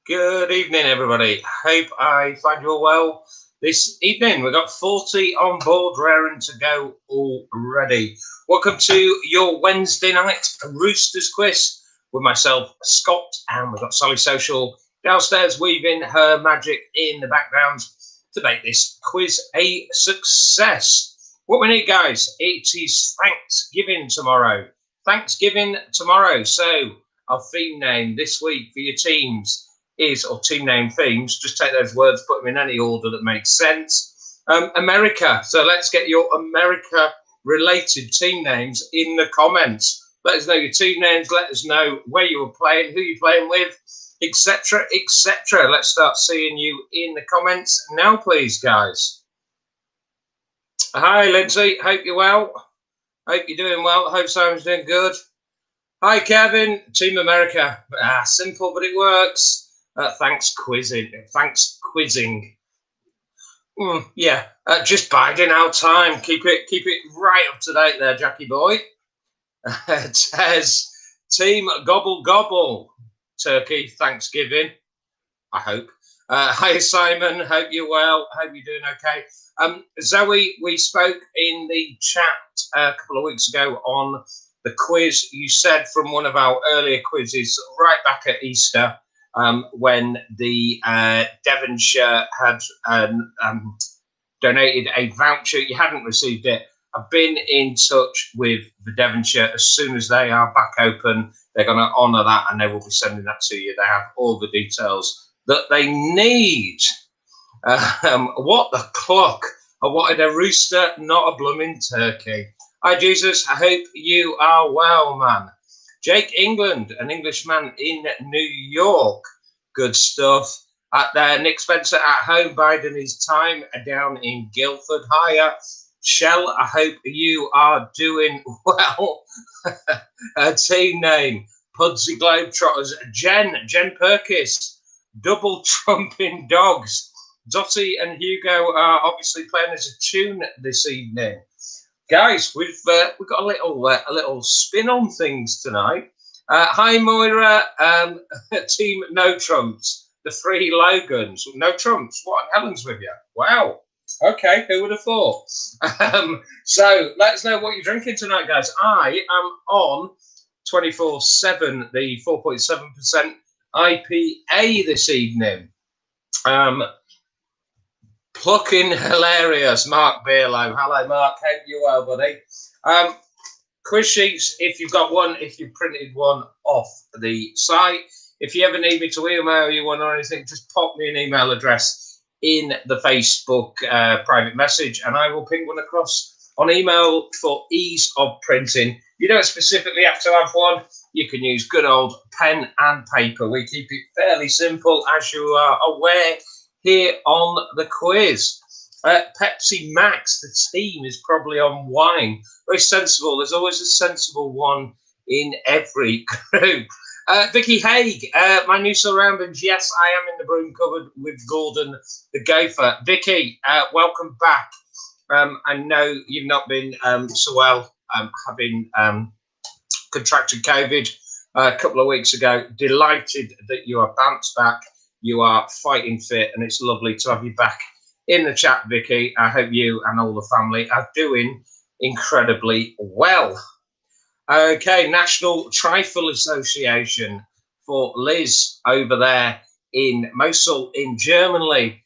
Good evening, everybody. Hope I find you all well this evening. We've got 40 on board, raring to go already. Welcome to your Wednesday night Roosters quiz with myself, Scott, and we've got Sally Social downstairs weaving her magic in the background to make this quiz a success. What we need, guys, it is Thanksgiving tomorrow. Thanksgiving tomorrow. So, our theme name this week for your teams is, or team name themes, just take those words, put them in any order that makes sense. America. So let's get your America related team names in the comments. Let us know your team names. Let us know where you were playing, who you're playing with, etc., etc. Let's start seeing you in the comments now, please, guys. Hi, Lindsay. Hope you're well. Hope you're doing well. Hope Simon's doing good. Hi, Kevin. Team America. Simple, but it works. Thanks quizzing. Yeah, just biding our time. Keep it right up to date there, Jackie boy. It says Team Gobble Gobble. Turkey Thanksgiving. I hope. Hi, Simon. Hope you're well. Hope you're doing okay. Zoe, we spoke in the chat a couple of weeks ago on the quiz. You said from one of our earlier quizzes, right back at Easter, when the Devonshire had donated a voucher. You hadn't received it. I've been in touch with the Devonshire. As soon as they are back open, they're going to honour that and they will be sending that to you. They have all the details that they need. What the clock? I wanted a rooster, not a blooming turkey. Hi, Jesus. I hope you are well, man. Jake England, an Englishman in New York. Good stuff. There, Nick Spencer at home, biding his time down in Guildford. Hiya. Shell, I hope you are doing well. Team name, Pudsey Globetrotters. Jen Perkis. Double trumping dogs. Dottie and Hugo are obviously playing as a tune this evening. Guys, we've got a little spin on things tonight. Hi, Moira. Team No Trumps. The three Logans. No Trumps. What in heaven's with you? Wow. Okay, who would have thought? So let us know what you're drinking tonight, guys. I am on 24/7, the 4.7% IPA this evening. Plucking hilarious, Mark Beerlow. Hello, Mark. Hope you're well, buddy. Quiz sheets, if you've got one, if you've printed one off the site. If you ever need me to email you one or anything, just pop me an email address in the Facebook private message and I will ping one across on email for ease of printing. You don't specifically have to have one. You can use good old pen and paper. We keep it fairly simple, as you are aware, here on the quiz. Pepsi Max, the team is probably on wine. Very sensible. There's always a sensible one in every group. Vicky Haig, my new surroundings. Yes, I am in the broom cupboard with Gordon the Gopher. Vicky, welcome back. I know you've not been so well, having contracted COVID a couple of weeks ago. Delighted that you are bounced back. You are fighting fit, and it's lovely to have you back in the chat, Vicky. I hope you and all the family are doing incredibly well. Okay, National Trifle Association for Liz over there in Mosul in Germany.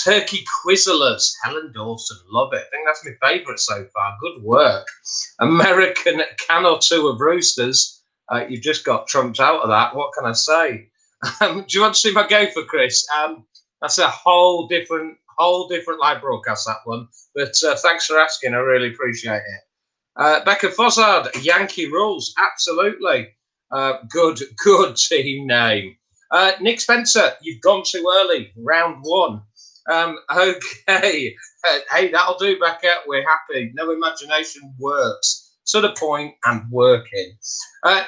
Turkey Quizzlers, Helen Dawson, love it. I think that's my favourite so far. Good work. American can or two of Roosters. You've just got trumped out of that. What can I say? Do you want to see my gopher, Chris? That's a whole different live broadcast, that one. But thanks for asking. I really appreciate it. Becca Fossard, Yankee Rules. Absolutely. Good team name. Nick Spencer, you've gone too early. Round one. Okay. Hey, that'll do, Becca. We're happy. No imagination works. To the point and working.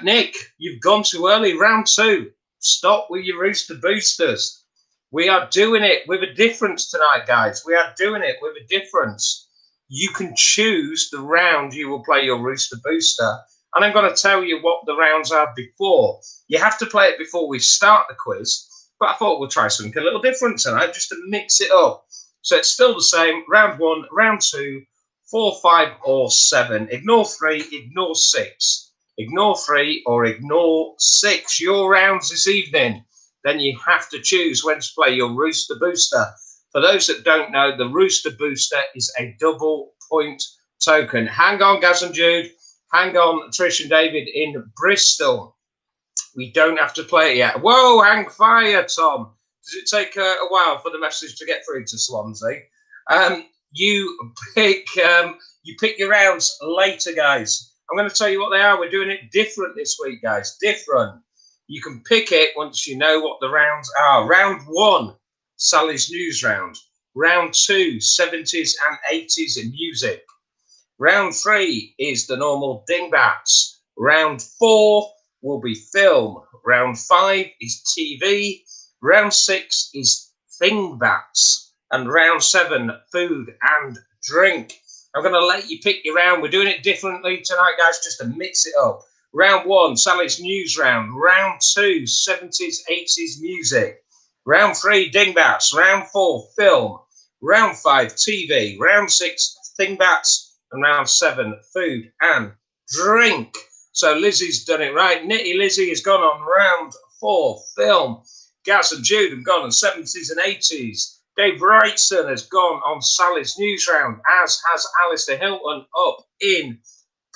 Nick, you've gone too early. Round two. Stop with your Rooster Boosters. We are doing it with a difference tonight, guys. We are doing it with a difference. You can choose the round you will play your Rooster Booster, And I'm going to tell you what the rounds are before. You have to play it before we start the quiz, but I thought we'll try something a little different tonight, just to mix it up. So it's still the same. Round 1, round 2, 4, 5, or 7. Ignore 3, ignore 6. Ignore 3 or ignore 6. Your rounds this evening. Then you have to choose when to play your Rooster Booster. For those that don't know, the Rooster Booster is a double point token. Hang on, Gaz and Jude. Hang on, Trish and David in Bristol. We don't have to play it yet. Whoa, hang fire, Tom. Does it take a while for the message to get through to Swansea? You pick your rounds later, guys. I'm going to tell you what they are. We're doing it different this week, guys. Different. You can pick it once you know what the rounds are. Round 1, Sally's News Round. Round 2, 70s and 80s in music. Round 3 is the normal dingbats. Round 4 will be film. Round 5 is TV. Round 6 is thingbats. And round 7, food and drink. I'm going to let you pick your round. We're doing it differently tonight, guys, just to mix it up. Round 1, Sally's News Round. Round 2, 70s, 80s music. Round 3, dingbats. Round 4, film. Round 5, TV. Round 6, thingbats. And round 7, food and drink. So Lizzie's done it right. Nitty Lizzie has gone on round 4, film. Gaz and Jude have gone on 70s and 80s. Dave Wrightson has gone on Sally's News Round, as has Alistair Hilton up in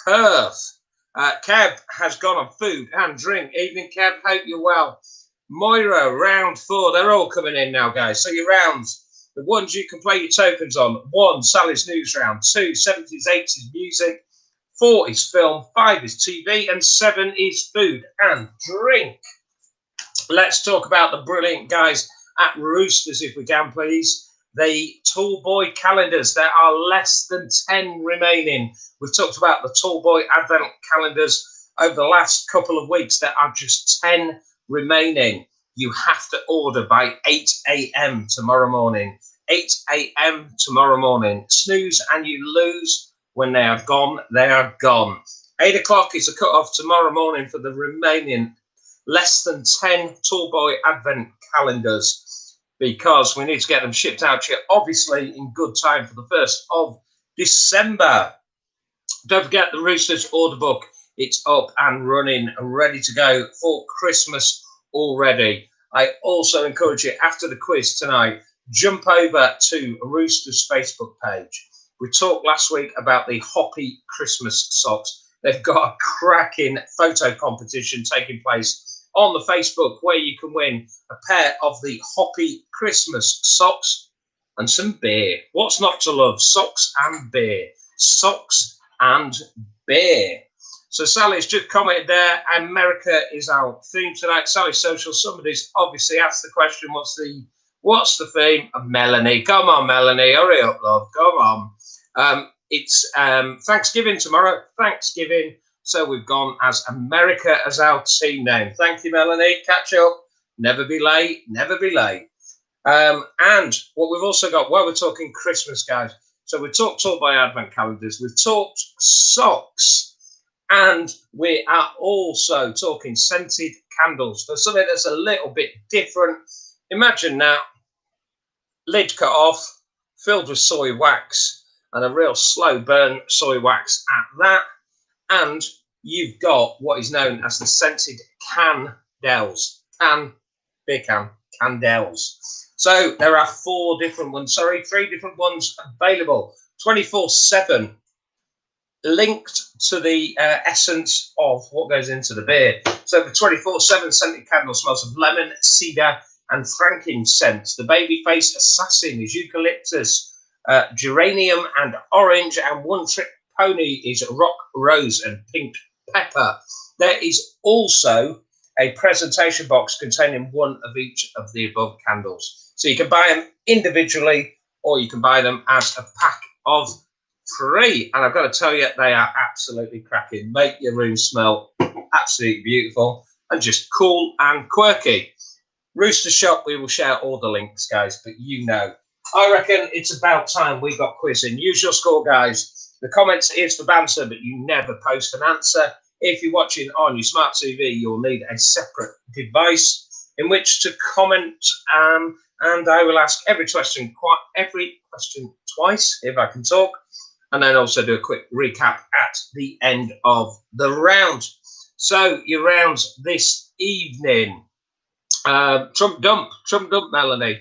Perth. Kev has gone on food and drink. Evening, Kev. Hope you're well. Moira, round 4. They're all coming in now, guys. So your rounds. The ones you can play your tokens on. 1, Sally's News Round. 2, 70s, 80s music. 4 is film. 5 is TV. And 7 is food and drink. Let's talk about the brilliant guys at Roosters, if we can, please. The Tall Boy calendars. There are less than 10 remaining. We've talked about the Tall Boy Advent calendars over the last couple of weeks. There are just 10 remaining. You have to order by 8 a.m. tomorrow morning. 8 a.m. tomorrow morning. Snooze and you lose. When they are gone, they are gone. 8 o'clock is the cut-off tomorrow morning for the remaining less than 10 Tall Boy Advent calendars, because we need to get them shipped out to you, obviously, in good time for the 1st of December. Don't forget the Roosters order book. It's up and running and ready to go for Christmas already. I also encourage you, after the quiz tonight, jump over to Rooster's Facebook page. We talked last week about the Hoppy Christmas socks. They've got a cracking photo competition taking place on the Facebook where you can win a pair of the Hoppy Christmas socks and some beer. What's not to love? Socks and beer. Socks and beer. So Sally's just commented there, America is our theme tonight. Sally's social. Somebody's obviously asked the question, what's the theme? Melanie. Come on, Melanie. Hurry up, love. Come on. It's Thanksgiving tomorrow. Thanksgiving. So we've gone as America as our team name. Thank you, Melanie. Catch up. Never be late. Never be late. And what we've also got, while we're talking Christmas, guys. So we've talked Tall Boy Advent calendars. We've talked socks. And we are also talking scented candles. For something that's a little bit different. Imagine now, lid cut off, filled with soy wax, and a real slow burn soy wax at that. And you've got what is known as the scented candles. Beer candles. So there are 3 different ones available, 24/7. Linked to the essence of what goes into the beer. So the 24/7 scented candle smells of lemon, cedar, and frankincense. The babyface assassin is eucalyptus, geranium, and orange. And One Trick Pony is rock, rose, and pink pepper. There is also a presentation box containing one of each of the above candles. So you can buy them individually or you can buy them as a pack of 3. And I've got to tell you, they are absolutely cracking. Make your room smell absolutely beautiful and just cool and quirky. Rooster Shop, we will share all the links, guys, but you know. I reckon it's about time we got quizzing. Use your score, guys. The comments is for banter, but you never post an answer. If you're watching on your smart TV, you'll need a separate device in which to comment, and I will ask every question twice if I can talk, and then also do a quick recap at the end of the round. So your rounds this evening: Trump dump, Melanie.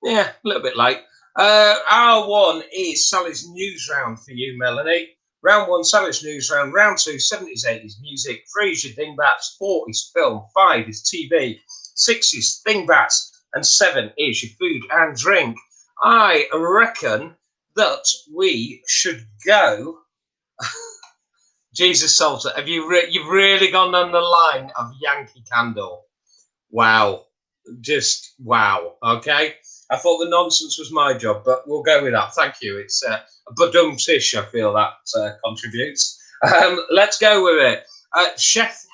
Yeah, a little bit late. R1 is Sally's news round for you, Melanie. Round 1, Sally's news round. Round 2, 70s, 80s music. 3 is your dingbats. 4 is film. 5 is TV. 6 is dingbats. And 7 is your food and drink. I reckon that we should go. Jesus Salter, have you've really gone on the line of Yankee Candle? Wow, just wow. Okay, I thought the nonsense was my job, but we'll go with that. Thank you. It's a badum-tish, I feel that contributes. Let's go with it.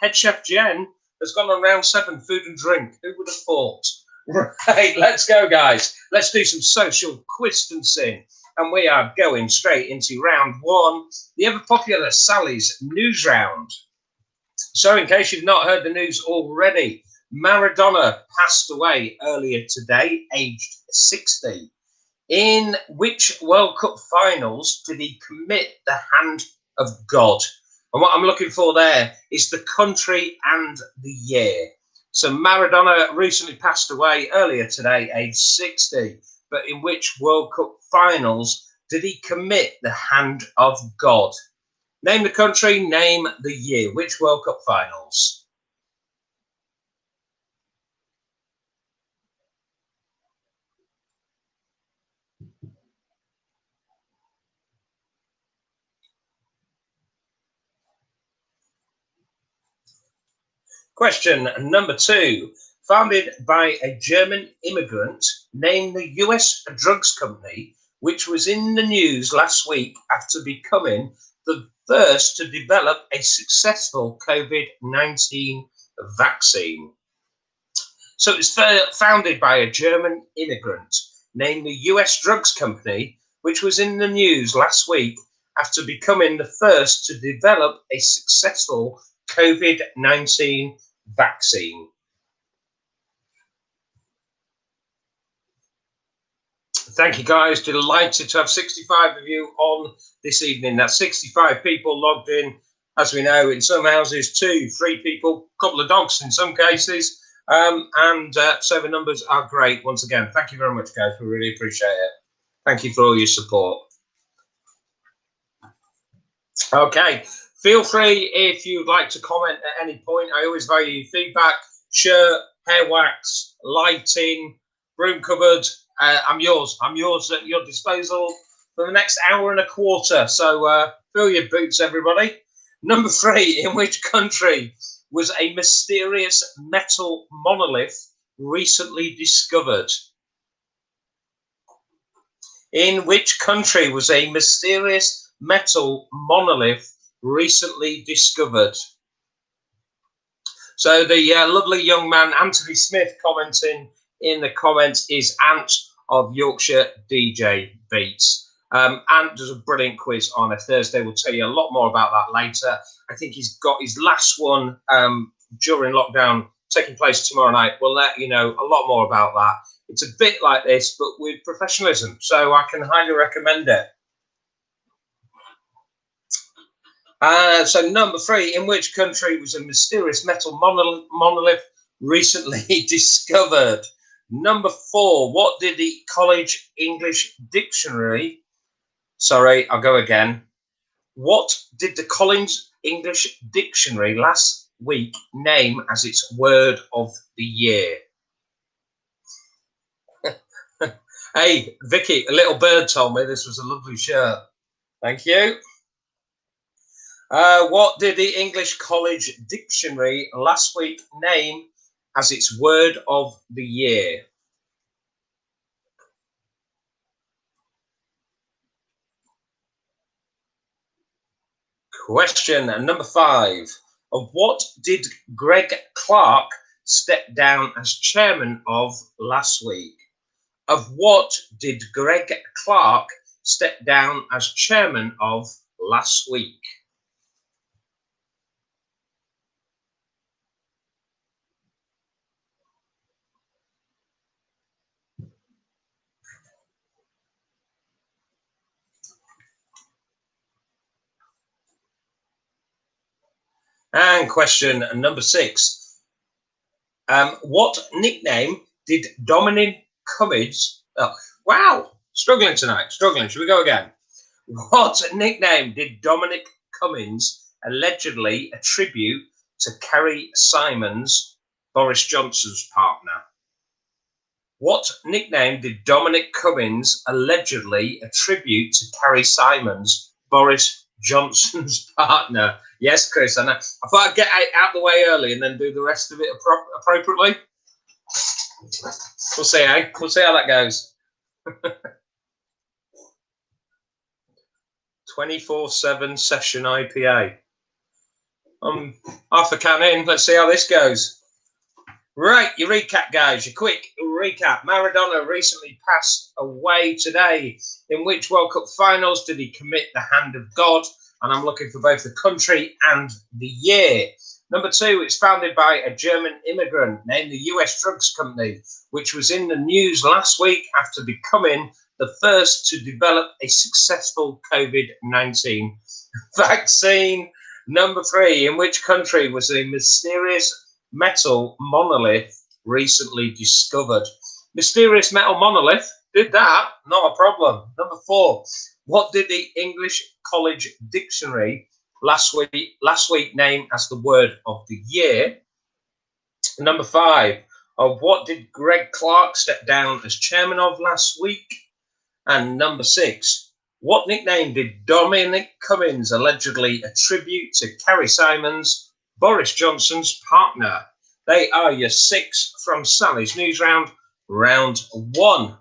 Head chef Jen has gone on round 7, food and drink. Who would have thought? Right, let's go, guys. Let's do some social distancing. And we are going straight into round 1, the ever popular Sally's news round. So in case you've not heard the news already, Maradona passed away earlier today, aged 60. In which World Cup finals did he commit the hand of God? And what I'm looking for there is the country and the year. So Maradona recently passed away earlier today, aged 60. But in which World Cup finals did he commit the hand of God? Name the country, name the year. Which World Cup finals? Question number 2. Founded by a German immigrant, name the US drugs company which was in the news last week after becoming the first to develop a successful COVID-19 vaccine. So it's founded by a German immigrant, name the US drugs company which was in the news last week after becoming the first to develop a successful COVID-19 vaccine. Thank you, guys. Delighted to have 65 of you on this evening. That's 65 people logged in. As we know, in some houses, 2, 3 people, a couple of dogs in some cases. So the numbers are great. Once again, thank you very much, guys. We really appreciate it. Thank you for all your support. Okay, feel free if you'd like to comment at any point. I always value feedback. Shirt, hair wax, lighting, broom cupboard. I'm yours at your disposal for the next hour and a quarter. So fill your boots, everybody. Number 3, in which country was a mysterious metal monolith recently discovered? In which country was a mysterious metal monolith recently discovered? So the lovely young man, Anthony Smith, commenting in the comments is Ant of Yorkshire DJ Beats. Ant does a brilliant quiz on a Thursday. We'll tell you a lot more about that later. I think he's got his last one during lockdown taking place tomorrow night. We'll let you know a lot more about that. It's a bit like this, but with professionalism. So I can highly recommend it. So number 3, in which country was a mysterious metal monolith recently discovered? Number 4, what did the College English Dictionary... Sorry, I'll go again. What did the College English Dictionary last week name as its word of the year? Hey, Vicky, a little bird told me this was a lovely shirt. Thank you. What did the English College Dictionary last week name as its word of the year? Question number 5. Of what did Greg Clark step down as chairman of last week? Of what did Greg Clark step down as chairman of last week? And question number 6. What nickname did Dominic Cummings... Oh, wow, struggling tonight, struggling. Should we go again? What nickname did Dominic Cummings allegedly attribute to Carrie Simons, Boris Johnson's partner? What nickname did Dominic Cummings allegedly attribute to Carrie Simons, Boris Johnson's partner? Yes, Chris, and I thought I'd get it out the way early and then do the rest of it appropriately. We'll see, eh? We'll see how that goes. 24/7 session IPA. Half a can in. Let's see how this goes. Right, your recap, guys. Your quick recap. Maradona recently passed away today. In which World Cup finals did he commit the hand of God? And I'm looking for both the country and the year. Number 2, it's founded by a German immigrant named the US Drugs Company, which was in the news last week after becoming the first to develop a successful COVID-19 vaccine. Number 3, in which country was a mysterious metal monolith recently discovered? Mysterious metal monolith, did that, not a problem. Number 4, what did the English College Dictionary last week name as the word of the year? Number 5, what did Greg Clark step down as chairman of last week? And number 6, what nickname did Dominic Cummings allegedly attribute to Carrie Simons, Boris Johnson's partner? They are your 6 from Sally's News Round, round 1.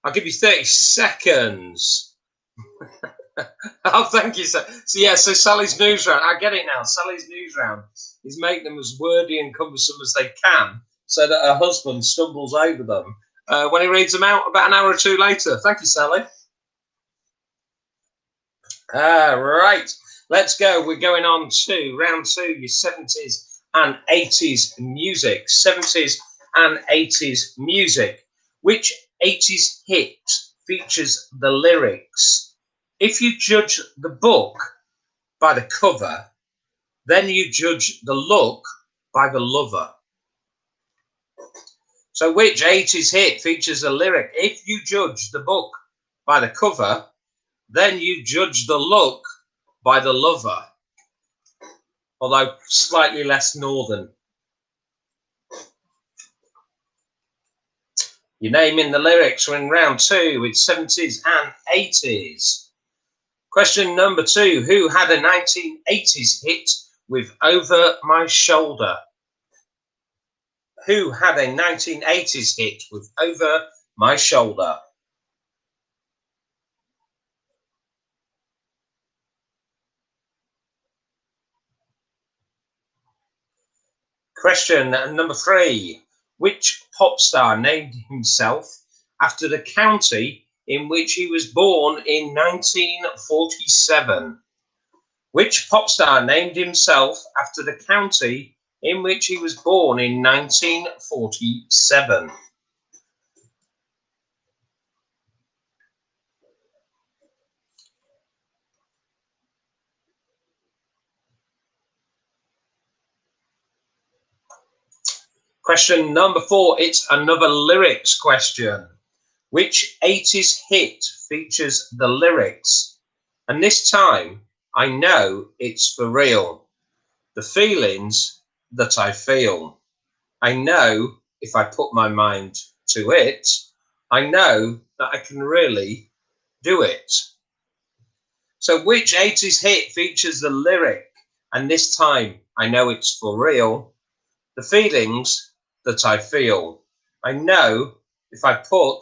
I'll give you 30 seconds. Oh, thank you, sir. So Sally's News Round, I get it now. Sally's News Round is make them as wordy and cumbersome as they can so that her husband stumbles over them when he reads them out about an hour or 2 later. Thank you, Sally. Right, let's go. We're going on to round 2, your 70s and 80s music. 70s and 80s music. Which 80s hit features the lyrics? If you judge the book by the cover, then you judge the look by the lover. So which 80s hit features a lyric? If you judge the book by the cover, then you judge the look by the lover. Although slightly less northern. You're naming the lyrics. We're in round 2 with 70s and 80s. Question number 2. Who had a 1980s hit with Over My Shoulder? Who had a 1980s hit with Over My Shoulder? Question number 3. Which pop star named himself after the county in which he was born in 1947? Which pop star named himself after the county in which he was born in 1947? Question number 4, it's another lyrics question. Which 80s hit features the lyrics? And this time, I know it's for real. The feelings that I feel. I know if I put my mind to it, I know that I can really do it. So which 80s hit features the lyric? And this time, I know it's for real. The feelings that I feel. I know if I put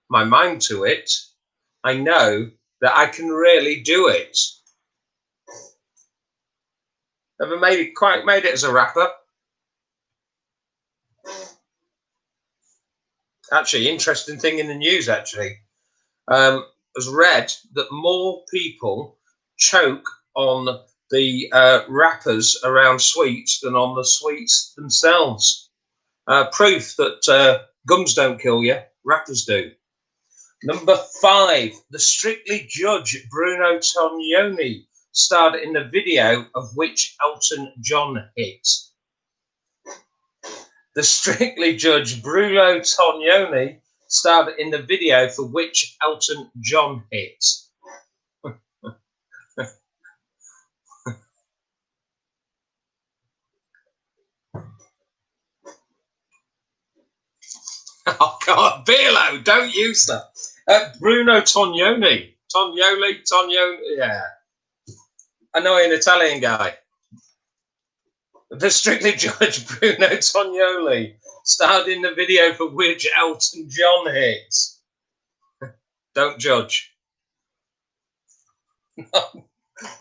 my mind to it, I know that I can really do it. Never quite made it as a rapper. Actually, interesting thing in the news, actually. Has read that more people choke on the wrappers around sweets than on the sweets themselves. Proof that gums don't kill you, wrappers do. Number 5, the Strictly judge Bruno Tognoni starred in the video of which Elton John hit? The Strictly Judge Bruno Tognoni starred in the video for which Elton John hit? Oh God, Bearlo, don't use that. Bruno Tognoni. Tognoni, yeah. Annoying Italian guy. The Strictly Judge Bruno Tognoni starred in the video for which Elton John hits. Don't judge. Well,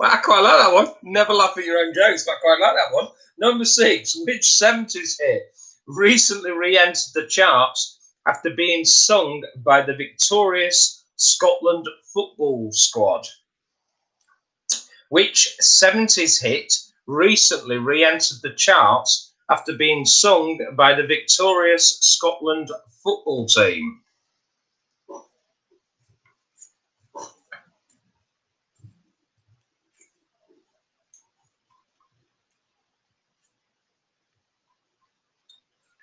I quite like that one. Never laugh at your own jokes, but I quite like that one. Number 6, which 70s hit recently re-entered the charts after being sung by the victorious Scotland football squad? Which 70s hit recently re-entered the charts after being sung by the victorious Scotland football team?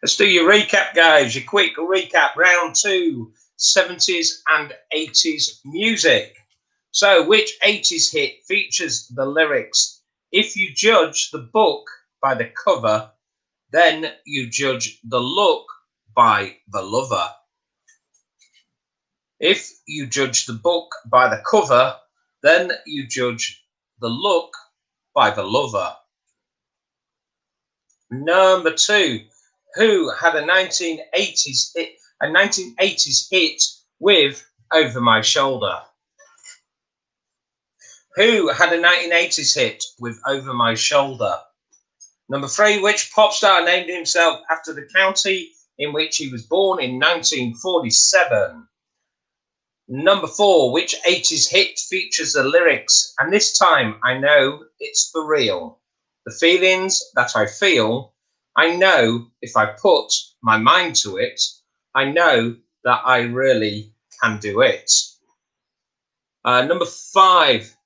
Let's do your recap, guys. Your quick recap. Round 2, 70s and 80s music. So, which 80s hit features the lyrics, "If you judge the book by the cover, then you judge the look by the lover"? If you judge the book by the cover, then you judge the look by the lover. Number 2. Who had a 1980s hit with "Over My Shoulder"? Who had a 1980s hit with "Over My Shoulder"? Number 3. Which pop star named himself after the county in which he was born in 1947? Number 4. Which 80s hit features the lyrics, "And this time I know it's for real. The feelings that I feel, I know if I put my mind to it, I know that I really can do it." Number 5.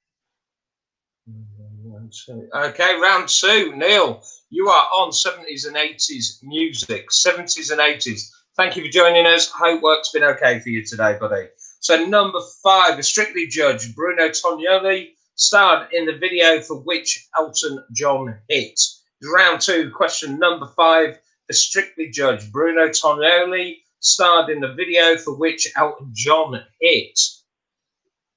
Okay, round 2. Neil, you are on 70s and 80s music. 70s and 80s. Thank you for joining us. Hope work's been okay for you today, buddy. So number 5, the Strictly Judge Bruno Tognoni starred in the video for which Elton John hit? Round 2, question number 5. The Strictly Judge Bruno Tognoni starred in the video for which Elton John hit?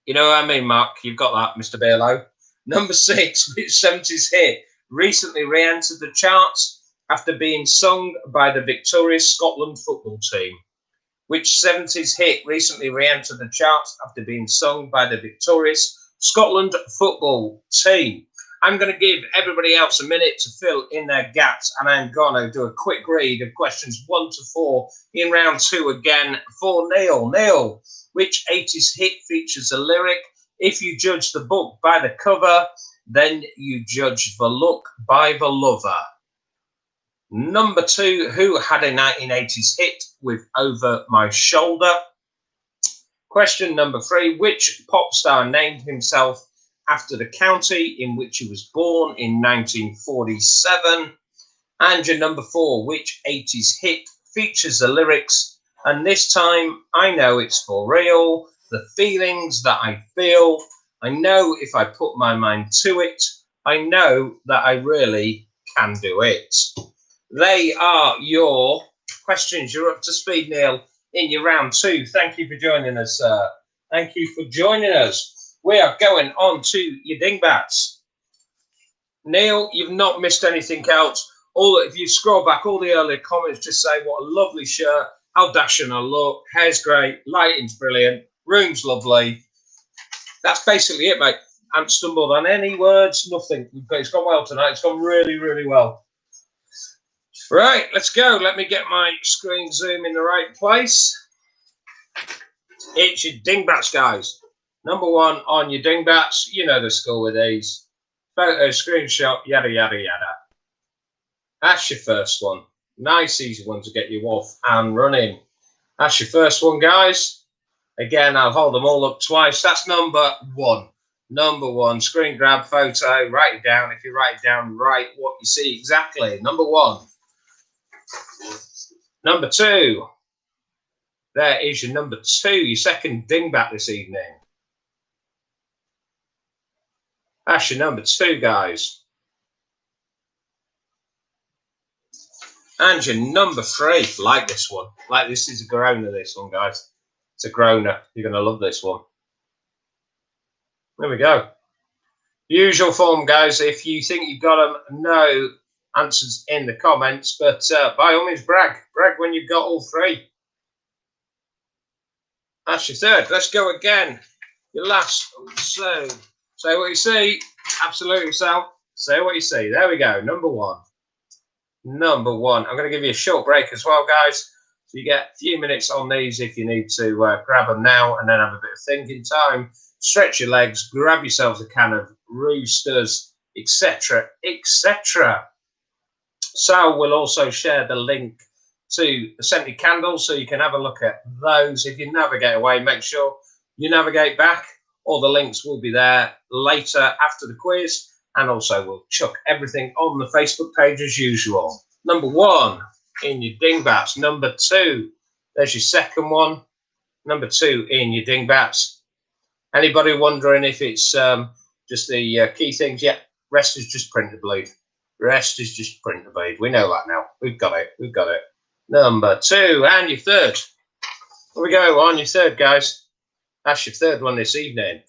You know what I mean, Mark? You've got that, Mr. Bearlo. Number 6, which 70s hit recently re-entered the charts after being sung by the victorious Scotland football team? Which 70s hit recently re-entered the charts after being sung by the victorious Scotland football team? I'm going to give everybody else a minute to fill in their gaps, and I'm going to do a quick read of questions 1 to 4 in round 2 again for Neil. Neil, which 80s hit features a lyric, "If you judge the book by the cover, then you judge the look by the lover"? Number 2, who had a 1980s hit with "Over My Shoulder"? Question number 3, which pop star named himself after the county in which he was born in 1947? And your number 4, which 80s hit features the lyrics, "And this time I know it's for real, the feelings that I feel, I know if I put my mind to it, I know that I really can do it"? They are your questions. You're up to speed, Neil, in your round 2. Thank you for joining us, sir. Thank you for joining us. We are going on to your dingbats. Neil, you've not missed anything else. If you scroll back, all the earlier comments just say what a lovely shirt, how dashing I look, hair's great, lighting's brilliant, room's lovely. That's basically it, mate. I haven't stumbled on any words, nothing. It's gone well tonight. It's gone really, really well. Right, let's go. Let me get my screen zoom in the right place. It's your dingbats, guys. Number 1 on your dingbats. You know the score with these. Photo, screenshot, yada, yada, yada. That's your first one. Nice, easy one to get you off and running. That's your first one, guys. Again, I'll hold them all up twice. That's number 1. Number one, screen grab photo, write it down. If you write it down, write what you see exactly. Number one. Number two. There is your number two, your second dingbat this evening. That's your number two, guys. And your number three. Like this one. Like this is a groaner, this one, guys. It's a groaner. You're going to love this one. There we go. Usual form, guys. If you think you've got them, no answers in the comments. But by all means, brag. Brag when you've got all three. That's your third. Let's go again. Your last. So, say what you see. Absolutely, Sal. Say what you see. There we go. Number one. Number one. I'm going to give you a short break as well, guys. So you get a few minutes on these if you need to grab them now and then have a bit of thinking time. Stretch your legs, grab yourselves a can of Roosters, etc., etc. Sal will also share the link to the scented candles so you can have a look at those. If you navigate away, make sure you navigate back. All the links will be there later after the quiz. And also we'll chuck everything on the Facebook page as usual. Number one in your dingbats. Number two, there's your second one. Number two in your dingbats. Anybody wondering if it's just the key things? Yeah, rest is just print to bleed. Rest is just print to bleed. We know that now. We've got it. We've got it. Number two and your third. Here we go on your third, guys. That's your third one this evening.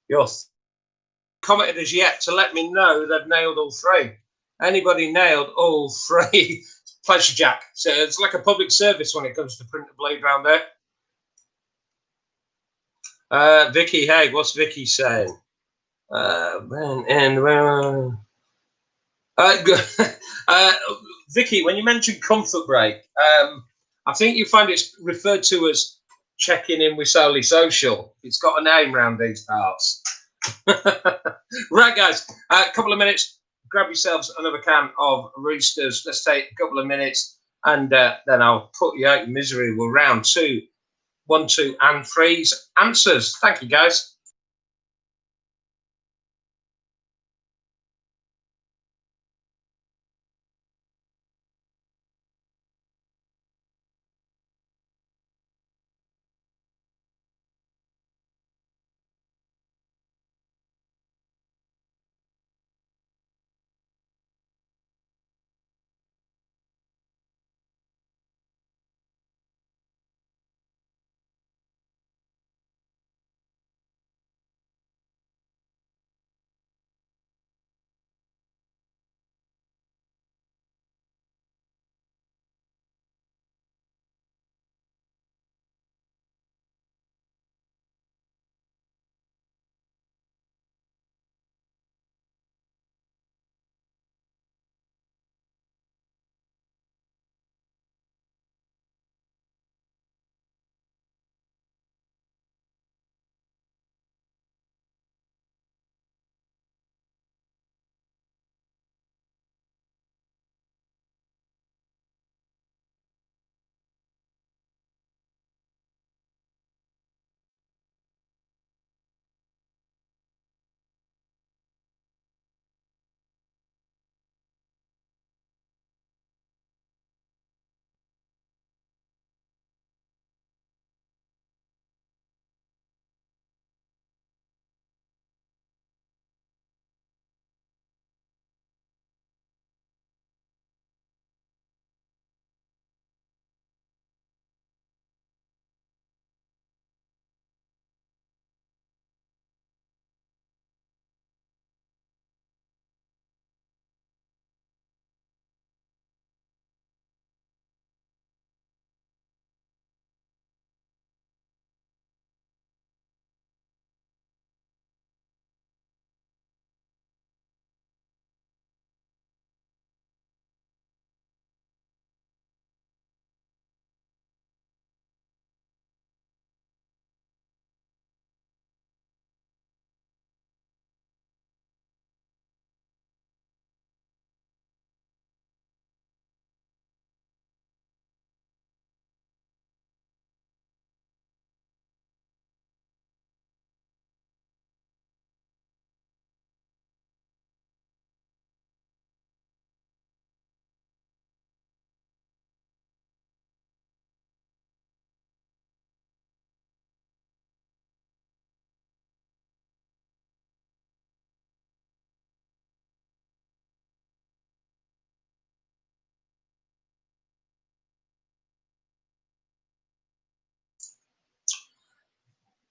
Your commented as yet to let me know they've nailed all three. Anybody nailed all three? Pleasure, Jack. So it's like a public service when it comes to print to bleed round there. Vicky, hey, what's Vicky saying? Vicky, when you mentioned comfort break, I think you find it's referred to as checking in with Solely Social. It's got a name round these parts. Right, guys, a couple of minutes. Grab yourselves another can of Roosters. Let's take a couple of minutes, and then I'll put you out of misery with round two. 1, 2, and 3's answers. Thank you, guys.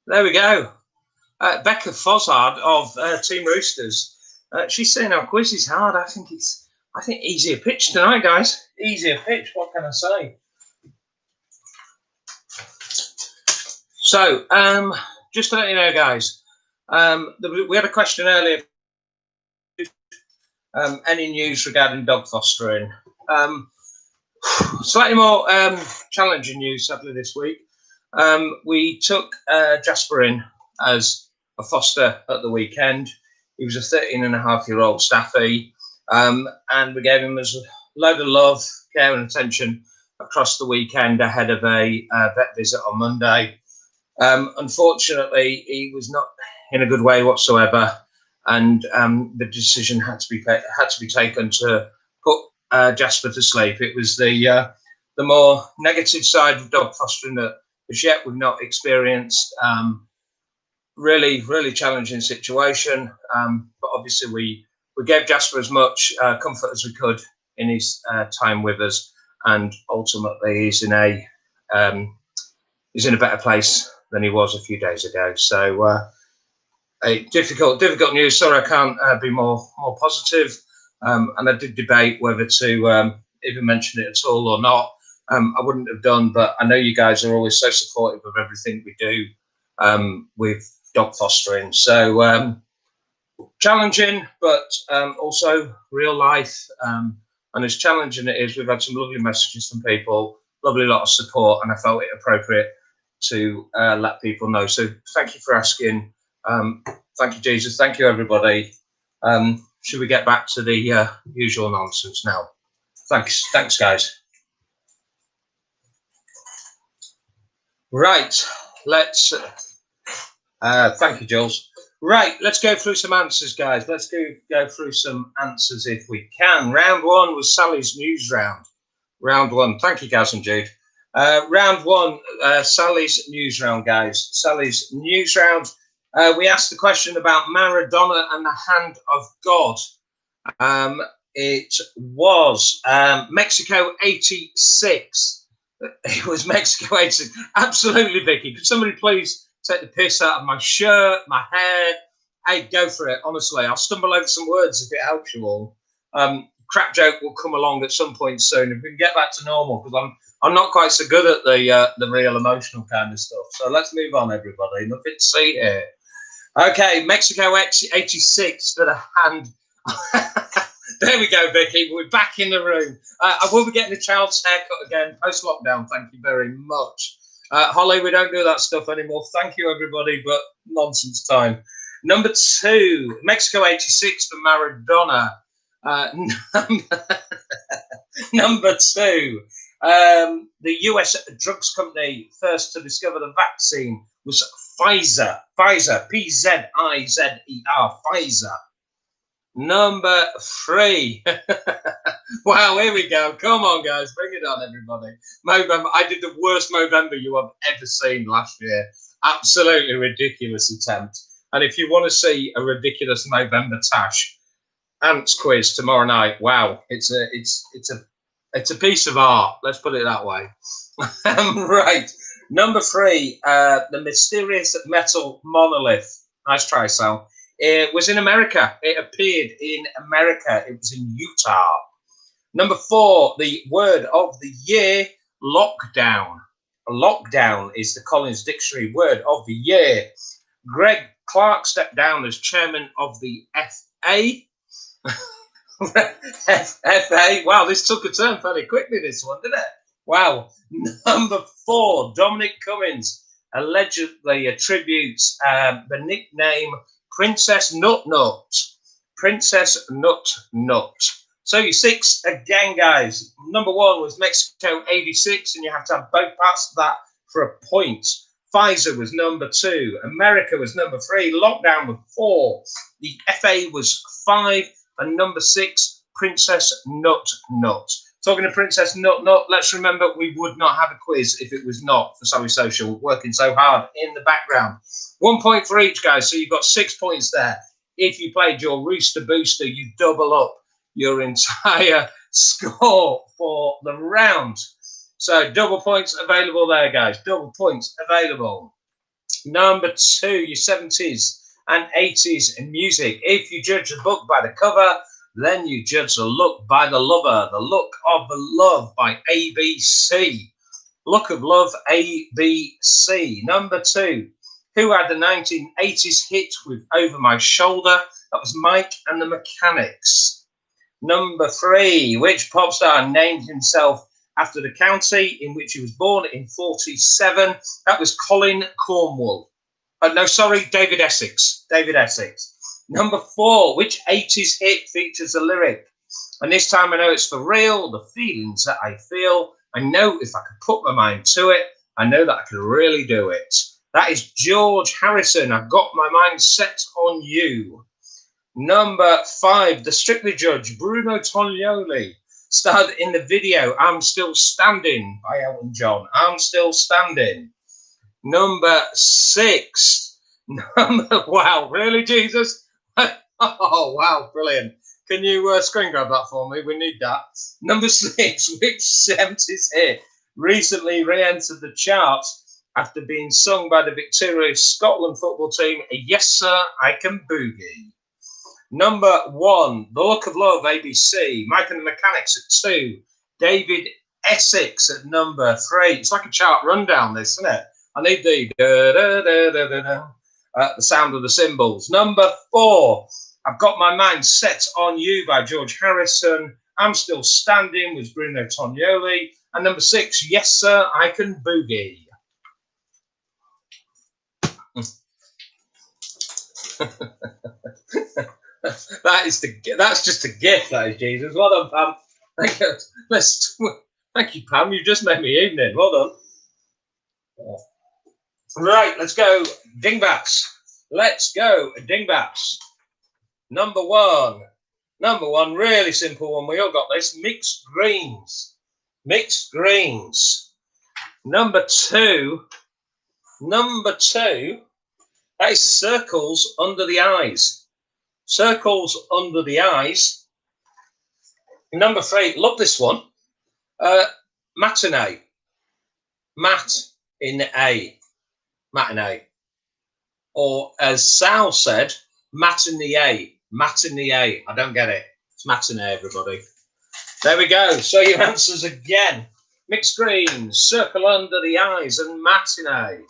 There we go. Becca Fozzard of Team Roosters. She's saying our quiz is hard. I think easier pitch tonight, guys. Easier pitch. What can I say? So, just to let you know, guys, we had a question earlier. Any news regarding dog fostering? Slightly more challenging news, sadly, this week. We took Jasper in as a foster at the weekend. He was a 13-and-a-half-year-old staffy, and we gave him a load of love, care and attention across the weekend ahead of a vet visit on Monday. Unfortunately, he was not in a good way whatsoever, and the decision had to be taken to put Jasper to sleep. It was the more negative side of dog fostering that as yet we've not experienced. Really, really challenging situation. But obviously we gave Jasper as much comfort as we could in his time with us, and ultimately he's in a better place than he was a few days ago. So difficult news. Sorry, I can't be more positive. And I did debate whether to even mention it at all or not. I wouldn't have done, but I know you guys are always so supportive of everything we do with dog fostering. So challenging, but also real life. And as challenging it is, we've had some lovely messages from people, lovely lot of support, and I felt it appropriate to let people know. So thank you for asking. Thank you, Jesus. Thank you, everybody. Should we get back to the usual nonsense now? Thanks, guys. Right, let's. Thank you, Jules. Right, let's go through some answers, guys. Let's go through some answers if we can. Round one was Sally's news round. Round one. Thank you, Gaz and Jude. Round one, Sally's news round, guys. Sally's news round. We asked the question about Maradona and the hand of God. It was Mexico 86. It was Mexico 86. Absolutely, Vicky. Could somebody please take the piss out of my shirt, my hair? Hey, go for it. Honestly, I'll stumble over some words if it helps you all. Crap joke will come along at some point soon if we can get back to normal, because I'm not quite so good at the real emotional kind of stuff. So let's move on, everybody. Nothing to see here. Okay, Mexico 86 for the hand. There we go, Vicky. We're back in the room. I will be getting a child's haircut again post-lockdown. Thank you very much. Holly, we don't do that stuff anymore. Thank you, everybody, but nonsense time. Number two, Mexico 86 for Maradona. Number two, the US drugs company first to discover the vaccine was Pfizer. Pfizer, P-Z-I-Z-E-R, Pfizer. Number three. Wow, here we go. Come on, guys. Bring it on, everybody. Movember. I did the worst Movember you have ever seen last year. Absolutely ridiculous attempt. And if you want to see a ridiculous Movember tash, Ants quiz tomorrow night. Wow, it's a piece of art. Let's put it that way. Right. Number three, the mysterious metal monolith. Nice try, Sal. It was in America. It appeared in America. It was in Utah. Number four, the word of the year, lockdown. Lockdown is the Collins Dictionary word of the year. Greg Clark stepped down as chairman of the FA. FA. Wow, this took a turn fairly quickly, this one, didn't it? Wow. Number four, Dominic Cummings allegedly attributes the nickname Princess Nut Nut. Princess Nut Nut. So you six again, guys. Number one was Mexico 86, and you have to have both parts of that for a point. Pfizer was number two. America was number three. Lockdown was four. The FA was five. And number six, Princess Nut Nut. Talking to Princess Nut Nut, let's remember we would not have a quiz if it was not for Sally Social working so hard in the background. 1 point for each, guys, so you've got 6 points there. If you played your Rooster Booster, you double up your entire score for the round. So double points available there, guys. Double points available. Number 2, your 70s and 80s music. If you judge a book by the cover, then you judge the look by the lover. The Look of the Love by ABC. Look of Love, ABC. Number 2, who had the 1980s hit with Over My Shoulder? That was Mike and the Mechanics. Number 3, which pop star named himself after the county in which he was born in 47? That was Colin Cornwall. No, sorry, David Essex. David Essex. Number 4, which 80s hit features a lyric? And this time I know it's for real, the feelings that I feel. I know if I could put my mind to it, I know that I can really do it. That is George Harrison. I've got my mind set on you. Number 5, the Strictly Judge, Bruno Tognoli, starred in the video I'm Still Standing by Elton John. I'm Still Standing. Number 6, wow, really, Jesus? Oh, wow, brilliant. Can you screen grab that for me? We need that. Number 6, which 70s hit recently re-entered the charts after being sung by the victorious Scotland football team, Yes Sir, I Can Boogie. Number 1, The Look of Love, ABC. Mike and the Mechanics at 2. David Essex at number 3. It's like a chart rundown, this, isn't it? I need the the sound of the cymbals. Number 4, I've Got My Mind Set on You by George Harrison. I'm Still Standing with Bruno Tognoli. And number 6, Yes Sir, I Can Boogie. That's just a gift, that is, Jesus. Well done, Pam. Thank you, Pam. You just made me evening. Well done. Right, let's go dingbats. Let's go dingbats. Number 1, really simple one. We all got this. Mixed greens. Mixed greens. Number 2, that is circles under the eyes. Circles under the eyes. Number 3, love this one. Matinee. Mat in A. Matinee. Or as Sal said, matinee. Matinee. I don't get it. It's matinee, everybody. There we go. So your answers again. Mixed greens, circle under the eyes, and matinee.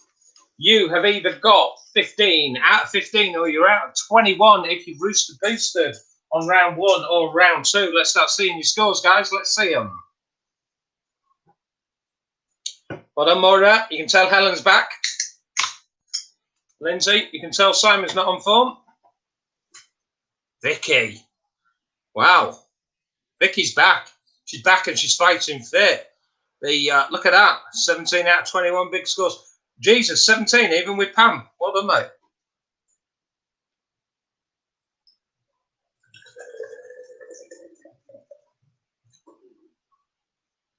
You have either got 15 out of 15 or you're out of 21 if you've Rooster boosted on round 1 or round 2. Let's start seeing your scores, guys. Let's see them. Well done, Moira. You can tell Helen's back. Lindsay, you can tell Simon's not on form. Vicky. Wow. Vicky's back. She's back and she's fighting fit. Look at that. 17 out of 21 big scores. Jesus, 17 even with Pam. Well done, mate.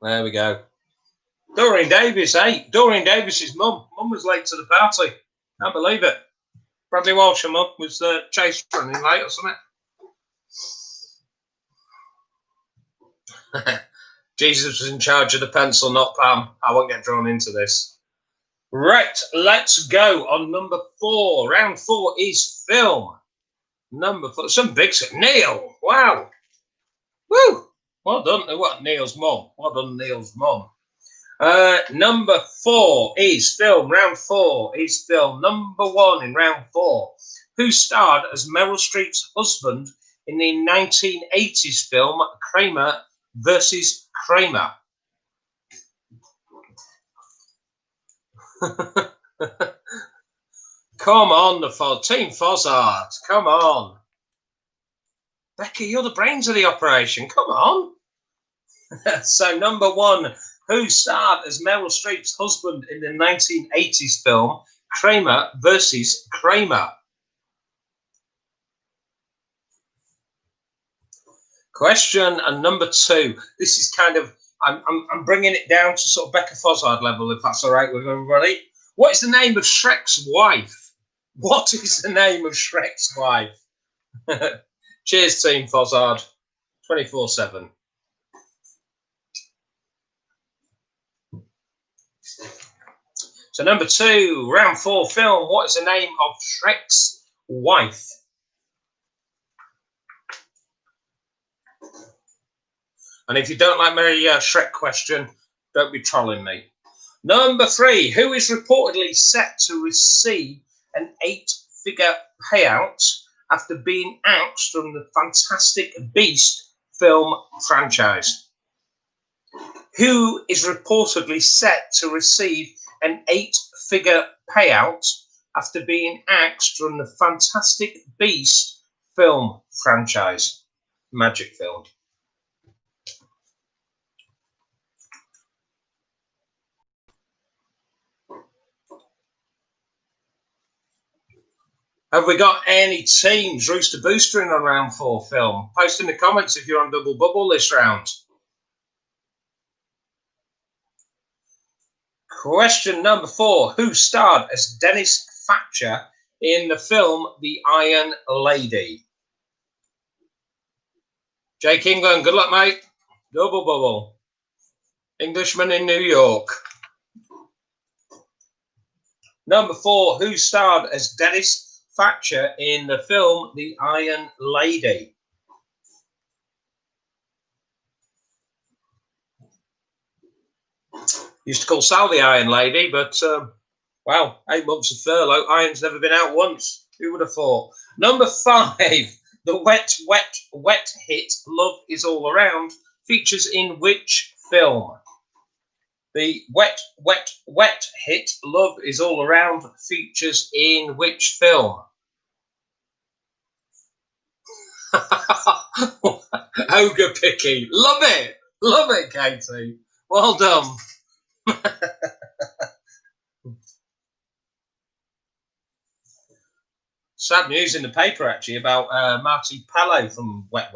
There we go. Doreen Davis, 8. Doreen Davis's mum. Mum was late to the party. Can't believe it. Bradley Walsh, her mum, was chased running late or something. Jesus was in charge of the pencil, not Pam. I won't get drawn into this. Right, let's go on number 4. Round 4 is film. Number 4, some big stuff. Neil, wow. Woo, well done. What, Neil's mum? Well done, Neil's mum. Number 4 is film. Round 4 is film. Number 1 in round 4. Who starred as Meryl Streep's husband in the 1980s film Kramer versus Kramer? Come on, Team Fozzard. Come on. Becky, you're the brains of the operation. Come on. So, number 1, who starred as Meryl Streep's husband in the 1980s film Kramer versus Kramer? Question number 2. This is kind of, I'm bringing it down to sort of Becca Fozzard level, if that's all right with everybody. What is the name of Shrek's wife? What is the name of Shrek's wife? Cheers, Team Fozzard. 24/7. So number 2, round 4 film. What is the name of Shrek's wife? And if you don't like my Shrek question, don't be trolling me. Number 3, who is reportedly set to receive an 8-figure payout after being axed from the Fantastic Beast film franchise? Who is reportedly set to receive an 8-figure payout after being axed from the Fantastic Beast film franchise? Magic film. Have we got any teams Rooster boostering on round 4 film? Post in the comments if you're on double bubble this round. Question number 4. Who starred as Dennis Thatcher in the film The Iron Lady? Jake England, good luck, mate. Double bubble. Englishman in New York. Number 4. Who starred as Dennis Thatcher in the film The Iron Lady? Used to call Sal the Iron Lady, but wow, 8 months of furlough. Iron's never been out once. Who would have thought? Number 5. The wet hit Love Is All Around features in which film? The wet hit Love Is All Around features in which film? Ogre picky. Love it, Katie. Well done. Sad news in the paper actually about Marty Pello from Wet.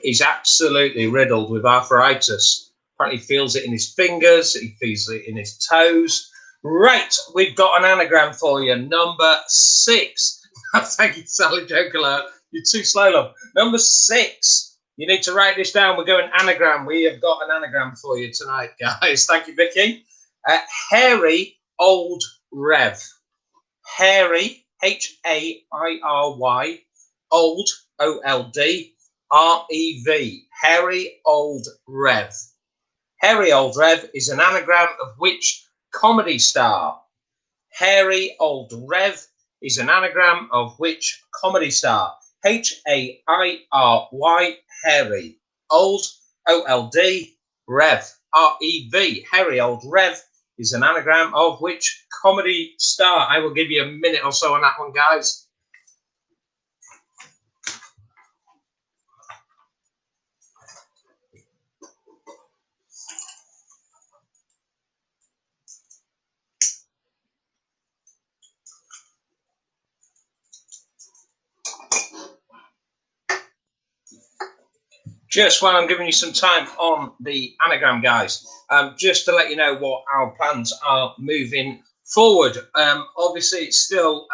He's absolutely riddled with arthritis. Apparently he feels it in his fingers, he feels it in his toes. Right, we've got an anagram for you. Number 6. Thank you, Sally Joke Alert. You're too slow, love. Number 6. You need to write this down. We're going anagram. We have got an anagram for you tonight, guys. Thank you, Vicky. Hairy Old Rev. Hairy, H-A-I-R-Y, Old, O-L-D, R-E-V. Hairy Old Rev. Hairy Old Rev is an anagram of which comedy star? Hairy Old Rev is an anagram of which comedy star? H-A-I-R-Y, Hairy. Old, O-L-D, Rev, R-E-V. Hairy Old Rev is an anagram of which comedy star? I will give you a minute or so on that one, guys. Just while I'm giving you some time on the anagram, guys, just to let you know what our plans are moving forward. Obviously, it's still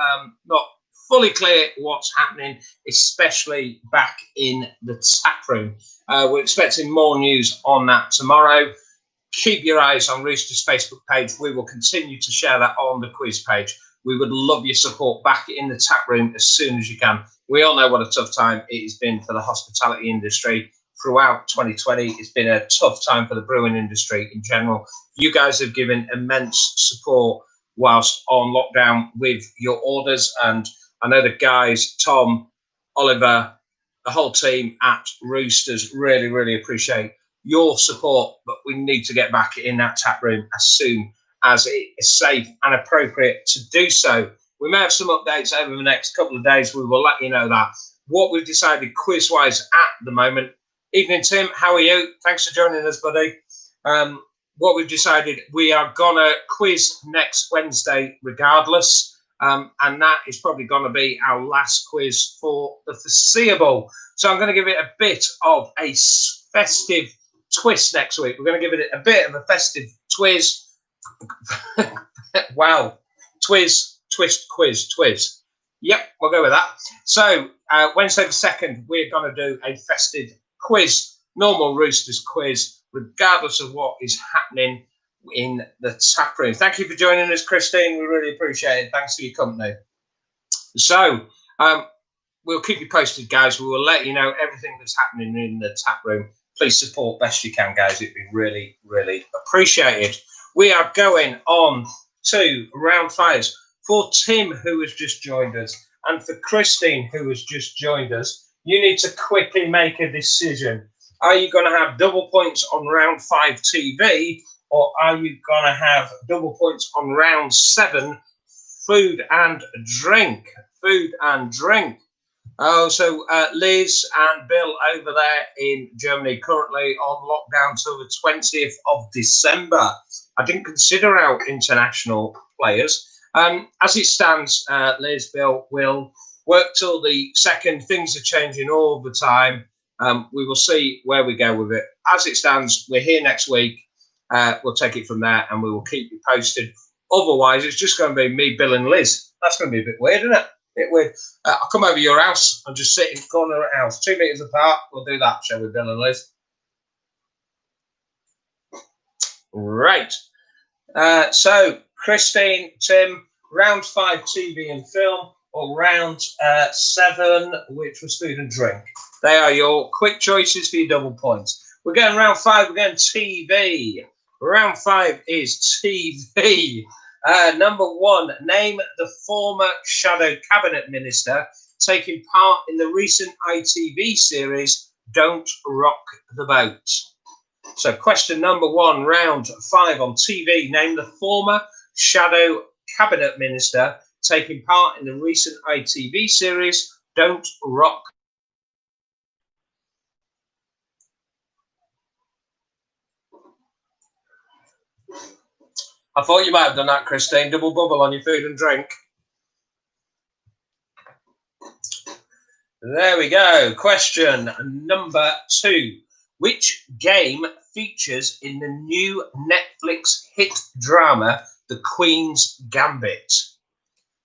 not fully clear what's happening, especially back in the Taproom. We're expecting more news on that tomorrow. Keep your eyes on Rooster's Facebook page. We will continue to share that on the quiz page. We would love your support back in the Taproom as soon as you can. We all know what a tough time it has been for the hospitality industry. Throughout 2020, it's been a tough time for the brewing industry in general. You guys have given immense support whilst on lockdown with your orders. And I know the guys, Tom, Oliver, the whole team at Roosters really, really appreciate your support. But we need to get back in that tap room as soon as it is safe and appropriate to do so. We may have some updates over the next couple of days. We will let you know that. What we've decided quiz-wise at the moment. Evening, Tim. How are you? Thanks for joining us, buddy. What we've decided, we are going to quiz next Wednesday regardless. And that is probably going to be our last quiz for the foreseeable. So I'm going to give it a bit of a festive twist next week. We're going to give it a bit of a festive twist. Wow. Twist, quiz. Yep, we'll go with that. So Wednesday the 2nd, we're going to do a festive quiz, normal Roosters quiz, regardless of what is happening in the tap room. Thank you for joining us, Christine. We really appreciate it. Thanks for your company. So we'll keep you posted, guys. We will let you know everything that's happening in the tap room. Please support best you can, guys. It'd be really, really appreciated. We are going on to round 5 for Tim, who has just joined us, and for Christine, who has just joined us. You need to quickly make a decision. Are you going to have double points on round 5 TV, or are you going to have double points on round 7 food and drink? Food and drink. Oh, so Liz and Bill over there in Germany currently on lockdown till the 20th of December. I didn't consider our international players. As it stands, Liz, Bill will work till the 2nd. Things are changing all the time. We will see where we go with it. As it stands, we're here next week. We'll take it from there and we will keep you posted. Otherwise, it's just going to be me, Bill and Liz. That's going to be a bit weird, isn't it? I'll come over to your house and just sit in the corner of the house, 2 meters apart. We'll do that, shall we, Bill and Liz? Right. So, Christine, Tim, round 5 TV and film, or round 7, which was food and drink. They are your quick choices for your double points. We're going round 5, we're going TV. Round 5 is TV. Number 1, name the former Shadow Cabinet Minister taking part in the recent ITV series Don't Rock the Boat. So question number 1, round 5 on TV, name the former Shadow Cabinet Minister taking part in the recent ITV series Don't Rock. I thought you might have done that, Christine. Double bubble on your food and drink. There we go. Question number 2. Which game features in the new Netflix hit drama The Queen's Gambit?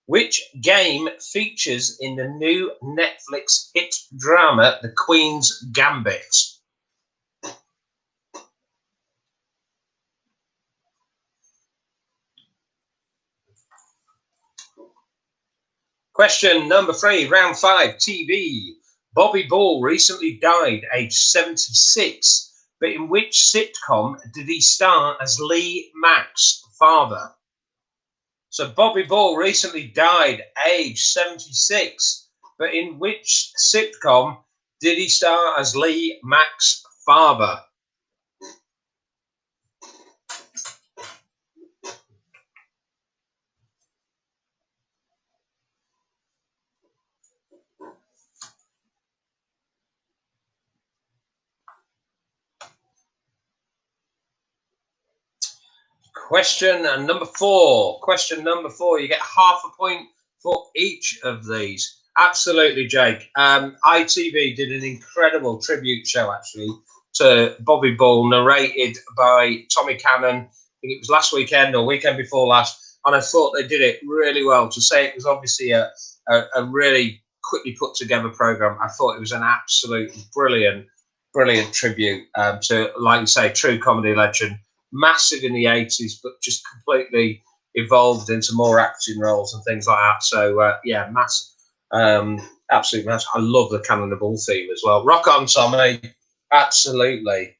Which game features in the new Netflix hit drama The Queen's Gambit? Question number 3, round 5, TV. Bobby Ball recently died, aged 76, but in which sitcom did he star as Lee Mack's father? So Bobby Ball recently died, aged 76, but in which sitcom did he star as Lee Mack's father? Question number 4. Question number 4. You get half a point for each of these. Absolutely, Jake. ITV did an incredible tribute show, actually, to Bobby Ball, narrated by Tommy Cannon. I think it was last weekend or weekend before last. And I thought they did it really well. To say it was obviously a really quickly put together program, I thought it was an absolutely brilliant tribute to, like you say, true comedy legend. Massive in the 80s, but just completely evolved into more acting roles and things like that. So, yeah, massive. Absolutely massive. I love the Cannon of Ball theme as well. Rock on, Tommy. Absolutely.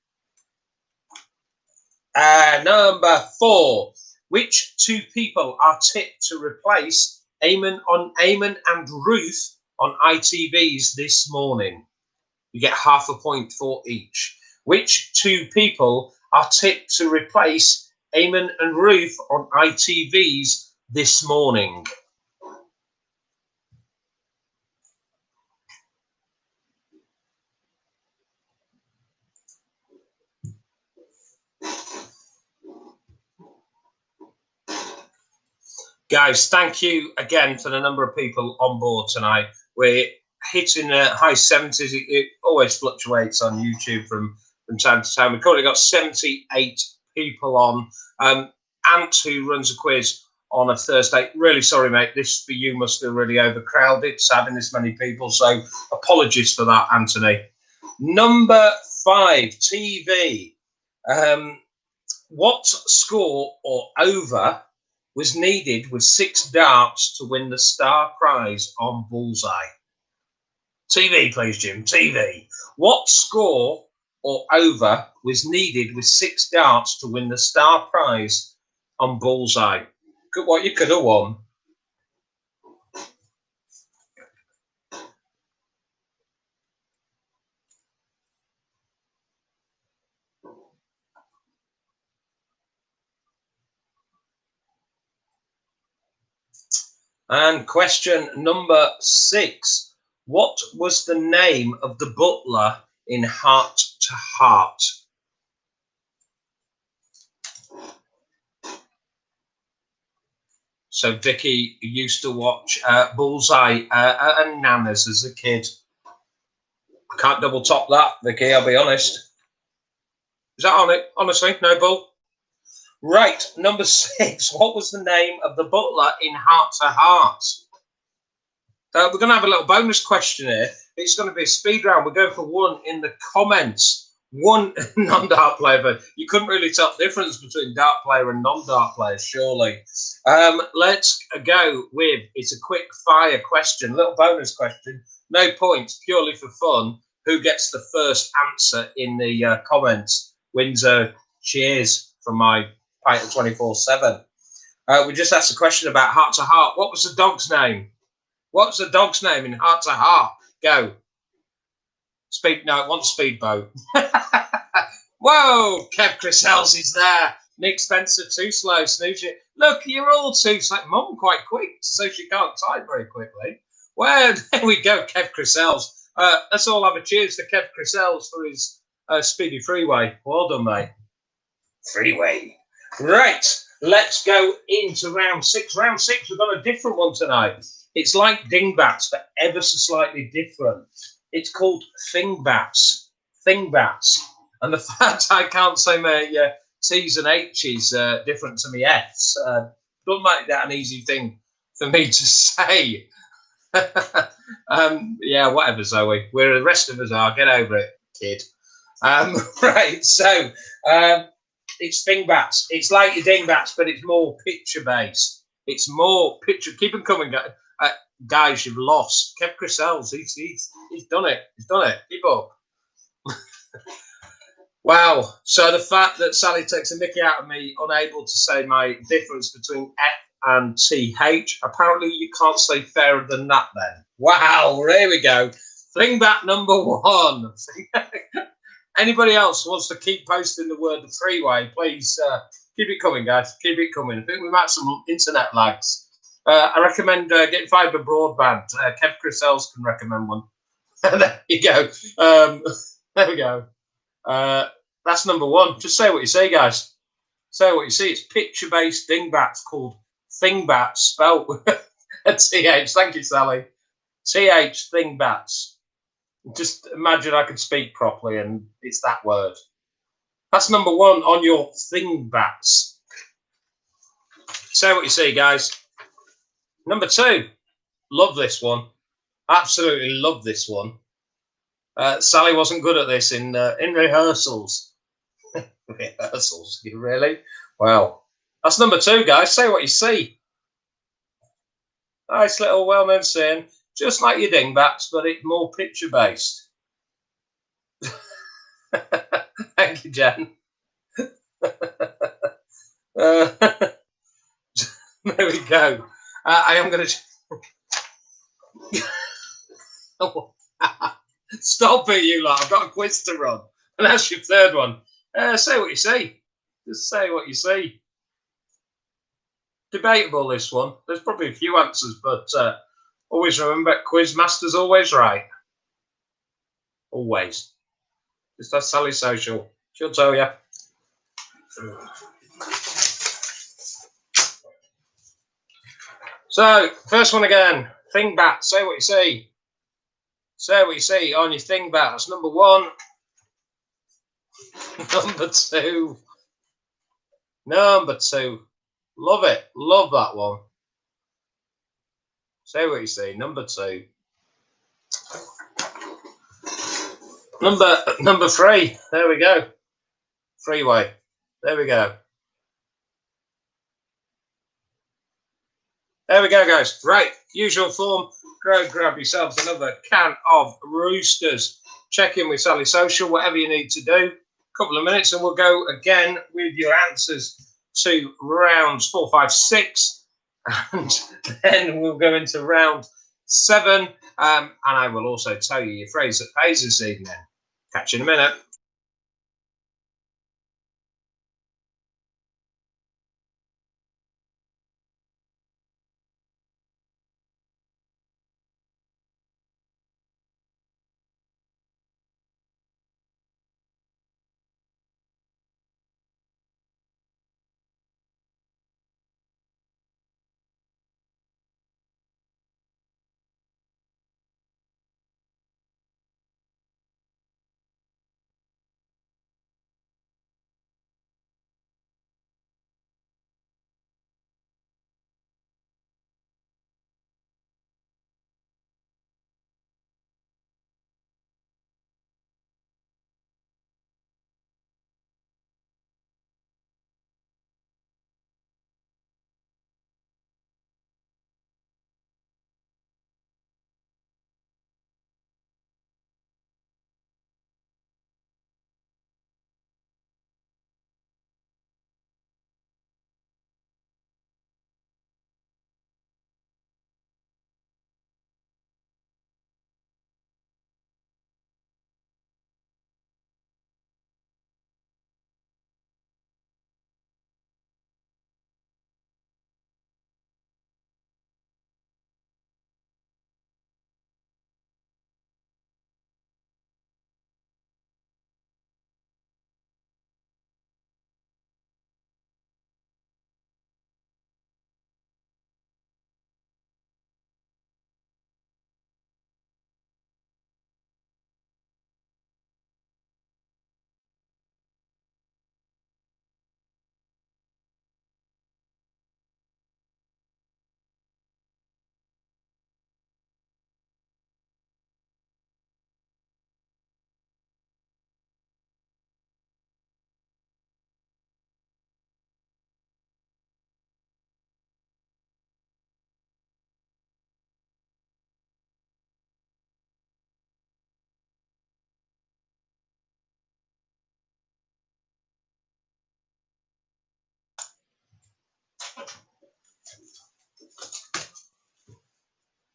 Number 4. Which 2 people are tipped to replace Eamon and Ruth on ITV's This Morning? You get half a point for each. Which 2 people are tipped to replace Eamon and Ruth on ITV's This Morning? Guys, thank you again for the number of people on board tonight. We're hitting the high 70s. It always fluctuates on YouTube from time to time. We've currently got 78 people on. Ant, who runs a quiz on a Thursday. Really sorry, mate. This for you must feel really overcrowded, having this many people. So apologies for that, Anthony. Number 5, TV. What score or over was needed with 6 darts to win the star prize on Bullseye? TV, please, Jim. TV. What score or over was needed with 6 darts to win the star prize on Bullseye? What you could have won. And question number 6. What was the name of the butler in Heart to Heart? So Vicky used to watch Bullseye and Nanas as a kid. I can't double top that, Vicky, I'll be honest. Is that on it? Honestly, no bull. Right, number 6. What was the name of the butler in Heart to Heart? We're going to have a little bonus question here. It's going to be a speed round. We're going for one in the comments. One non-dart player, but you couldn't really tell the difference between dart player and non-dart player, surely. Let's go with, it's a quick fire question, little bonus question. No points, purely for fun. Who gets the first answer in the comments wins a cheers from my Python 24/7. We just asked a question about Heart to Heart. What was the dog's name? What's the dog's name in Heart to Heart? Go. Speed. No, it wants Speedboat. Whoa, Kev Chrisells is there. Nick Spencer, too slow. Snooze. Look, you're all too slow. Mum quite quick, so she can't type very quickly. Well, there we go, Kev Chrisells. Let's all have a cheers to Kev Chrisells for his speedy freeway. Well done, mate. Freeway. Right, let's go into round 6. Round 6, we've got a different one tonight. It's like dingbats, but ever so slightly different. It's called Thingbats. Thingbats. And the fact I can't say my T's and H's different to my F's doesn't make that an easy thing for me to say. Yeah, whatever, Zoe. Where the rest of us are. Get over it, kid. Right, so it's Thingbats. It's like your dingbats, but it's more picture-based. It's more picture. Keep them coming, guys. You've lost. Kev Chrisells, he's done it. He's done it. Keep up. Wow. So the fact that Sally takes a mickey out of me, unable to say my difference between F and TH, apparently you can't say fairer than that then. Wow. There we go. Thingbat number 1. Anybody else wants to keep posting the word the freeway, please keep it coming, guys. Keep it coming. I think we might have some internet lags. I recommend getting fibre broadband. Kev Chrisells can recommend one. There you go. There we go. That's number 1. Just say what you see, guys. Say what you see. It's picture-based dingbats called Thingbats, spelled with a TH. Thank you, Sally. TH, Thingbats. Just imagine I could speak properly and it's that word. That's number 1 on your Thingbats. Say what you see, guys. Number 2. Love this one. Absolutely love this one. Sally wasn't good at this in rehearsals. Rehearsals? You really? Well, that's number 2, guys. Say what you see. Nice little well-known saying. Just like your dingbats, but it's more picture-based. Thank you, Jen. There we go. I am going to... Stop it, you lot. I've got a quiz to run. And that's your 3rd one. Say what you see. Just say what you see. Debatable, this one. There's probably a few answers, but always remember, Quizmaster's always right. Always. Just ask Sally Social. She'll tell you. So, first one again. Thingbat. Say what you see. Say what you see on your Thingbat. That's number 1. Number 2. Number 2. Love it. Love that one. Say what you see. Number 2. Number 3. There we go. Freeway. There we go. There we go, guys. Right, usual form. Go grab yourselves another can of Roosters. Check in with Sally Social, whatever you need to do. A couple of minutes, and we'll go again with your answers to rounds 4, 5, 6, and then we'll go into round 7. And I will also tell you your phrase that pays this evening. Catch you in a minute.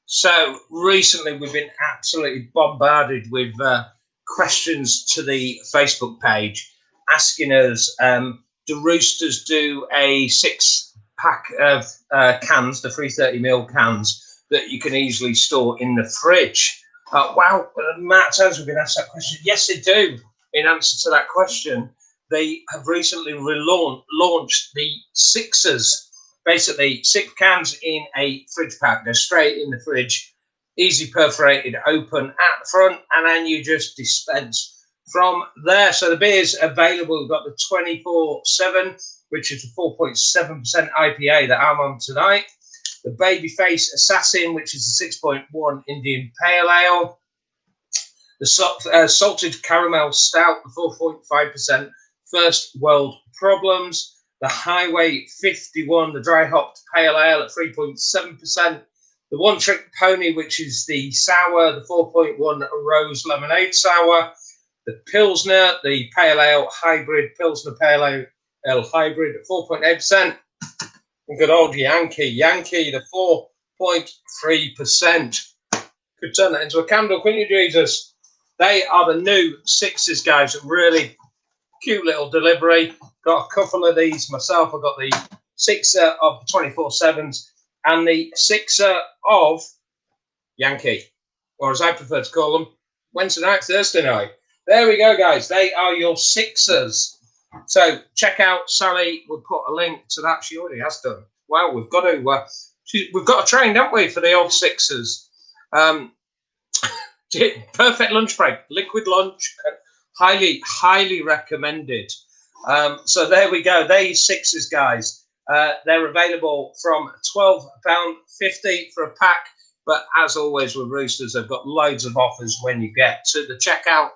So recently we've been absolutely bombarded with questions to the Facebook page asking us, do Roosters do a 6-pack of cans, the 330ml cans that you can easily store in the fridge? Wow, the amount of times we've been asked that question. Yes, they do. In answer to that question, they have recently launched the Sixers. Basically, 6 cans in a fridge pack. They're straight in the fridge, easy perforated, open at the front, and then you just dispense from there. So the beer's available. We've got the 24/7, which is a 4.7% IPA that I'm on tonight. The Babyface Assassin, which is a 6.1 Indian Pale Ale. The Salted Caramel Stout, the 4.5% First World Problems. The Highway 51, the dry hopped pale ale at 3.7%. The One Trick Pony, which is the sour, the 4.1 Rose Lemonade Sour. The Pilsner, the pale ale hybrid, Pilsner pale ale hybrid at 4.8%. And good old Yankee, the 4.3%. Could turn that into a candle, couldn't you, Jesus? They are the new Sixers, guys. Really cute little delivery. Got a couple of these myself. I've got the Sixer of the 24/7s and the Sixer of Yankee, or as I prefer to call them, Wednesday night, Thursday night. There we go, guys. They are your Sixers. So check out Sally. We'll put a link to that. She already has done. Wow, we've got to we've got a train, don't we, for the old Sixers? Perfect lunch break, liquid lunch, highly recommended. So there we go. These Sixers, guys. They're available from £12.50 for a pack. But as always with Roosters, they've got loads of offers when you get to the checkout,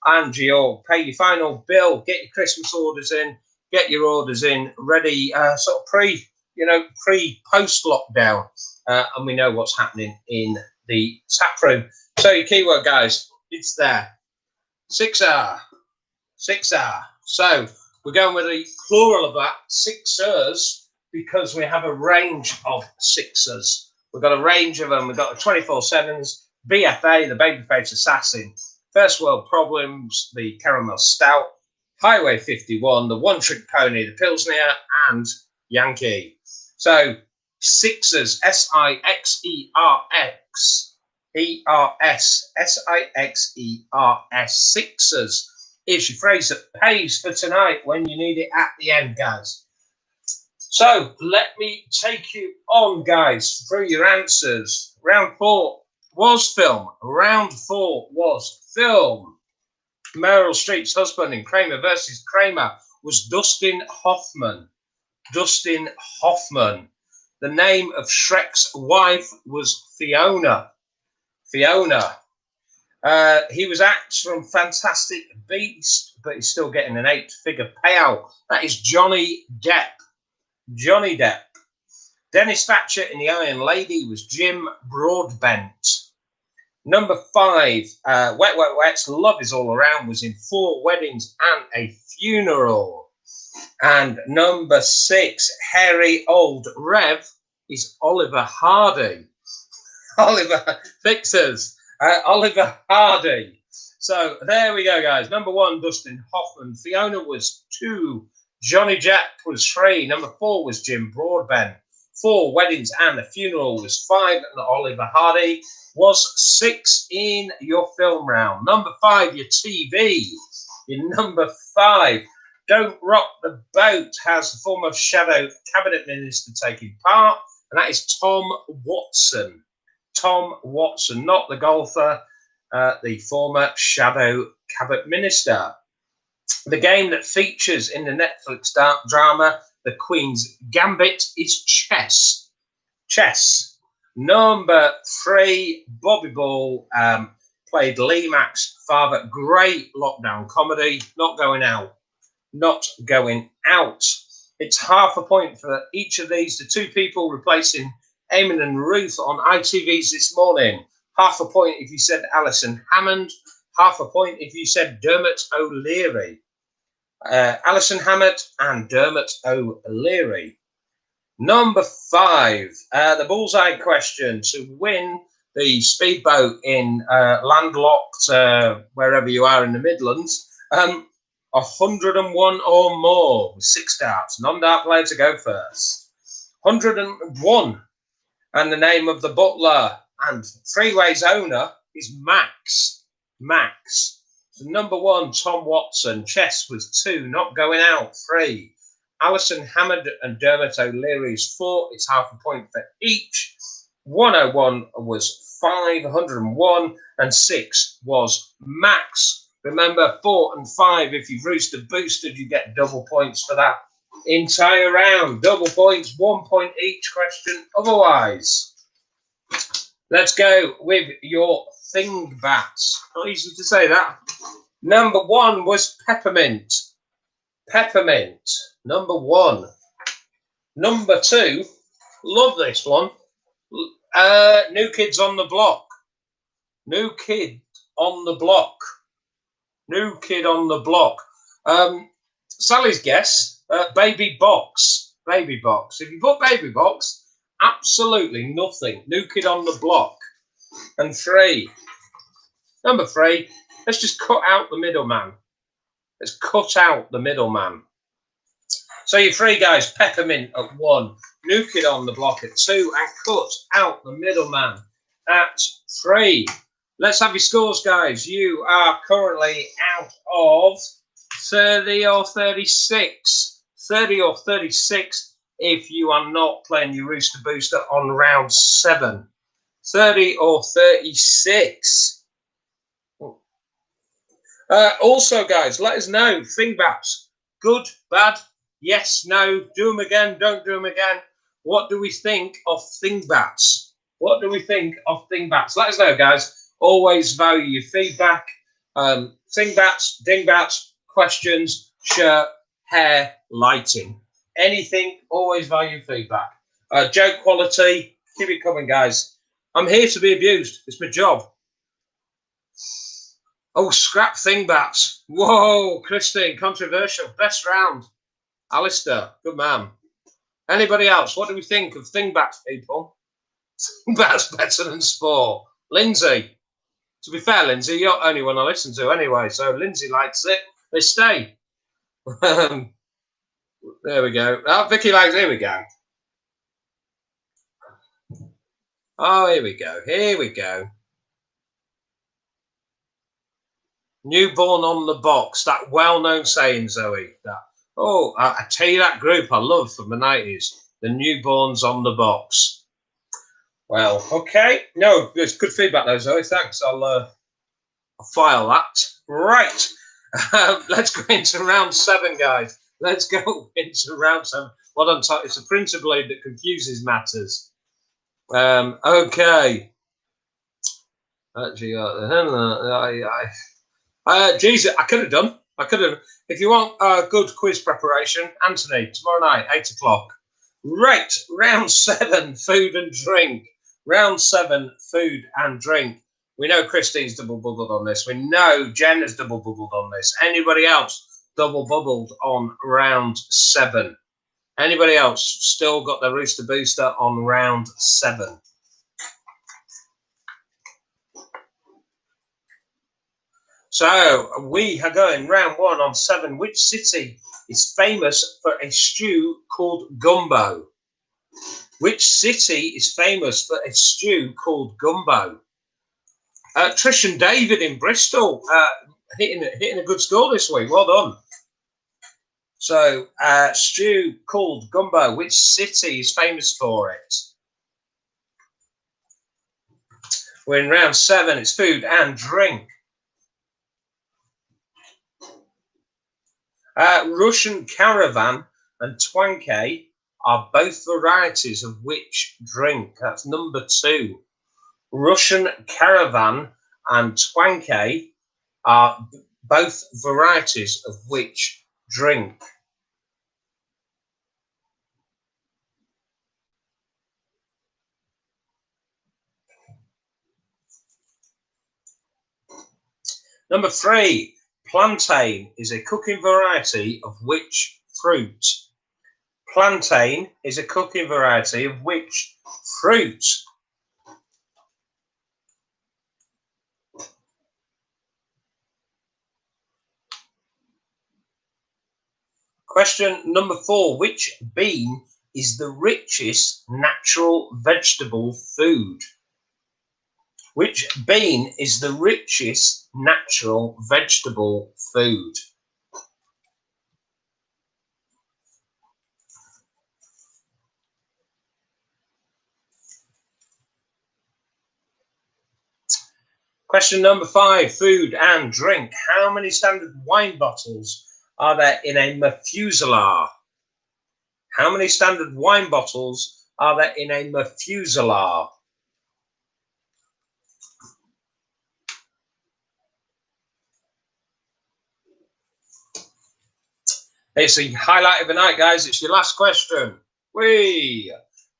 and you'll pay your final bill, get your Christmas orders in, get your orders in ready, sort of pre-post lockdown. and we know what's happening in the tap room. So your keyword, guys, it's there. 6R. 6R. So we're going with the plural of that, sixers, because we have a range of sixers. We've got a range of them. We've got the 24/7s, BFA, the Babyface Assassin, First World Problems, the Caramel Stout, Highway 51, the One Trick Pony, the Pilsner, and Yankee. So sixers, SIXERX, ERS, SIXERS, sixers is your phrase that pays for tonight when you need it at the end, guys. So let me take you on, guys, through your answers. Round 4 was film. Round 4 was film. Meryl Streep's husband in Kramer versus Kramer was Dustin Hoffman. Dustin Hoffman. The name of Shrek's wife was Fiona. Fiona. He was axed from Fantastic Beasts, but he's still getting an 8-figure payout. That is Johnny Depp. Johnny Depp. Dennis Thatcher in The Iron Lady was Jim Broadbent. Number 5, Wet Wet Wet's Love Is All Around was in 4 Weddings and a Funeral. And number 6, Hairy Old Rev is Oliver Hardy. Oliver Fixers. Oliver Hardy. So there we go, guys. Number 1, Dustin Hoffman. Fiona was 2. Johnny Depp was 3. Number 4 was Jim Broadbent. 4 Weddings and a Funeral was 5. And Oliver Hardy was 6 in your film round. Number 5, your TV. Your number 5, Don't Rock the Boat, has the former Shadow Cabinet Minister taking part. And that is Tom Watson. Tom Watson, not the golfer, the former Shadow Cabinet Minister. The game that features in the Netflix drama The Queen's Gambit is chess. Chess. Number 3, Bobby Ball played Lee Mack's father. Great lockdown comedy. Not going out. Not going out. It's half a point for each of these. The 2 people replacing Eamon and Ruth on ITV's this morning. Half a point if you said Alison Hammond. Half a point if you said Dermot O'Leary. Alison Hammond and Dermot O'Leary. Number 5, the bullseye question to win the speedboat in landlocked, wherever you are in the Midlands. 101 or more with 6 darts. Non-dart player to go first. 101. And the name of the butler and Freeway's owner is Max. Max. So number 1, Tom Watson. Chess was 2. Not going out, 3. Alison Hammond and Dermot O'Leary is 4. It's half a point for each. 101 was 5. 101 and 6 was Max. Remember, 4 and 5, if you've Rooster boosted, you get double points for that entire round. Double points, 1 point each question otherwise. Let's go with your thing bats. Not easy to say that. Number 1 was peppermint. Peppermint. Number 1. Number 2, love this one. New Kids on the Block. New Kid on the Block. New Kid on the Block. Sally's guess, Baby Box. Baby Box. If you put Baby Box, absolutely nothing. New Kid on the Block. And 3. Number 3, let's just cut out the middleman. Let's cut out the middleman. So your 3 guys, Peppermint at 1, New Kid on the Block at 2, and cut out the middleman at 3. Let's have your scores, guys. You are currently out of 30 or 36. 30 or 36 if you are not playing your Rooster Booster on round 7. 30 or 36. Also, guys, let us know. Fingbats, good, bad, yes, no, do them again, don't do them again. What do we think of Fingbats? What do we think of Fingbats? Let us know, guys. Always value your feedback. Fingbats, dingbats, questions, shirt, hair, lighting. Anything, always value feedback. Joke quality, Keep it coming, guys. I'm here to be abused. It's my job. Oh, scrap thing bats. Whoa, Christine, controversial. Best round. Alistair, good man. Anybody else? What do we think of thing bats, people? Thing bats better than sport. Lindsay. To be fair, Lindsay, you're the only one I listen to anyway. So Lindsay likes it. They stay. There we go. Oh, Vicky likes. Here we go. Oh, here we go. Here we go. Newborn on the box. That well-known saying, Zoe. That. Oh, I tell you, that group I love from the 90s. The newborns on the box. Well, okay. No, there's good feedback though, Zoe. Thanks. I'll file that. Right. Let's go into round 7, guys. Let's go into round 7. Well done, it's a printer blade that confuses matters. Okay. Actually, Jesus, I could have done. I could have. If you want good quiz preparation, Anthony, tomorrow night, 8 o'clock. Right, round 7, food and drink. Round 7, food and drink. We know Christine's double bubbled on this. We know Jen has double bubbled on this. Anybody else double bubbled on round 7? Anybody else still got the Rooster Booster on round 7? So we are going round 1 on 7. Which city is famous for a stew called gumbo? Which city is famous for a stew called gumbo? Trish and David in Bristol hitting a good score this week. Well done. So, stew called gumbo. Which city is famous for it? We're in round 7. It's food and drink. Russian Caravan and Twankay are both varieties of which drink? That's number 2. Russian Caravan and Twankay are both varieties of which drink? Number 3, plantain is a cooking variety of which fruit? Plantain is a cooking variety of which fruit? Question number 4, which bean is the richest natural vegetable food? Which bean is the richest natural vegetable food? Question number 5, food and drink. How many standard wine bottles are there in a Methuselah? How many standard wine bottles are there in a Methuselah? It's the highlight of the night, guys. It's your last question.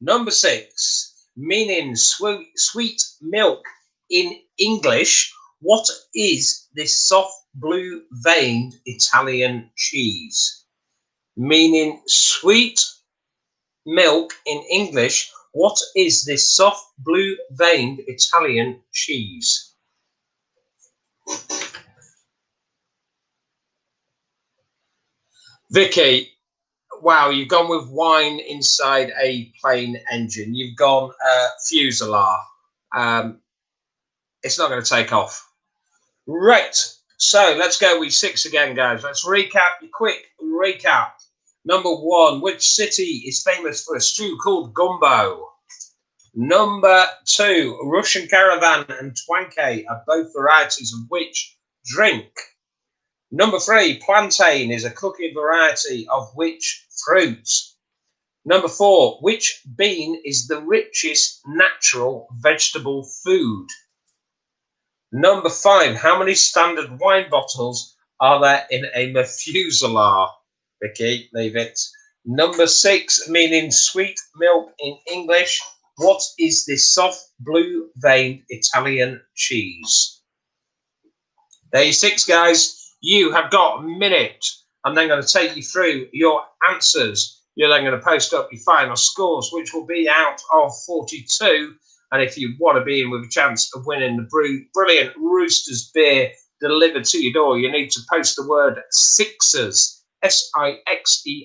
Number 6, meaning sweet milk in English. What is this soft blue veined Italian cheese? Meaning sweet milk in English. What is this soft blue veined Italian cheese? Vicky, wow, you've gone with wine inside a plane engine. You've gone Fuselaar. It's not going to take off. Right, so let's go with 6 again, guys. Let's recap, quick recap. Number 1, which city is famous for a stew called gumbo? Number 2, Russian Caravan and Twankay are both varieties of which drink? Number 3, plantain is a cooking variety of which fruit? Number 4, which bean is the richest natural vegetable food? Number 5, how many standard wine bottles are there in a Methuselah? Vicky, leave it. Number 6, meaning sweet milk in English. What is this soft blue veined Italian cheese? There you 6 guys. You have got a minute. I'm then going to take you through your answers. You're then going to post up your final scores, which will be out of 42. And if you want to be in with a chance of winning the brilliant Roosters beer delivered to your door, you need to post the word Sixers, Sixers,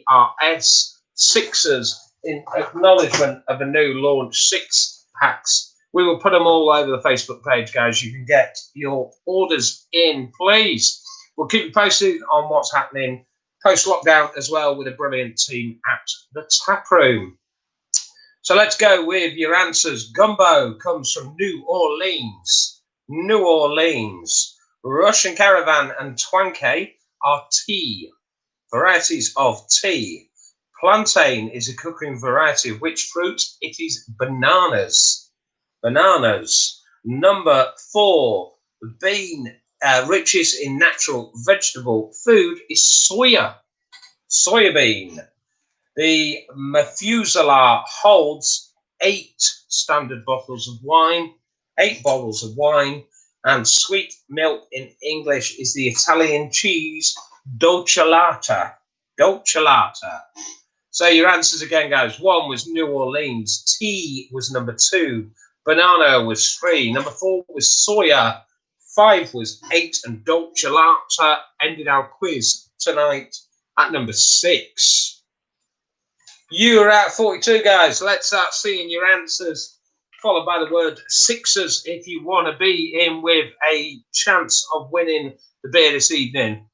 Sixers, in acknowledgement of a new launch 6 packs. We will put them all over the Facebook page, guys. You can get your orders in, please. We'll keep you posted on what's happening post-lockdown as well with a brilliant team at the Taproom. So let's go with your answers. Gumbo comes from New Orleans. New Orleans. Russian Caravan and Twankay are tea, varieties of tea. Plantain is a cooking variety of which fruit? It is bananas. Bananas. Number 4, bean richest in natural vegetable food is soya. Soybean. The Methuselah holds 8 standard bottles of wine, 8 bottles of wine, and sweet milk in English is the Italian cheese dolciolata. Dolciolata. So your answers again, guys. 1 was New Orleans. Tea was number 2. Banana was 3. Number 4 was soya. 5 was 8. And dolciolata ended our quiz tonight at number 6. You're at 42, guys. Let's start seeing your answers, followed by the word Sixers if you want to be in with a chance of winning the beer this evening.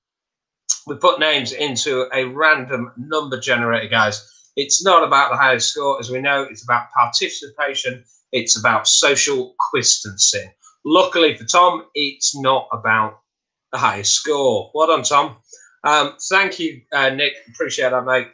We put names into a random number generator, guys. It's not about the highest score, as we know. It's about participation. It's about social distancing. Luckily for Tom, it's not about the highest score. Well done, Tom. Thank you, Nick. Appreciate that, mate.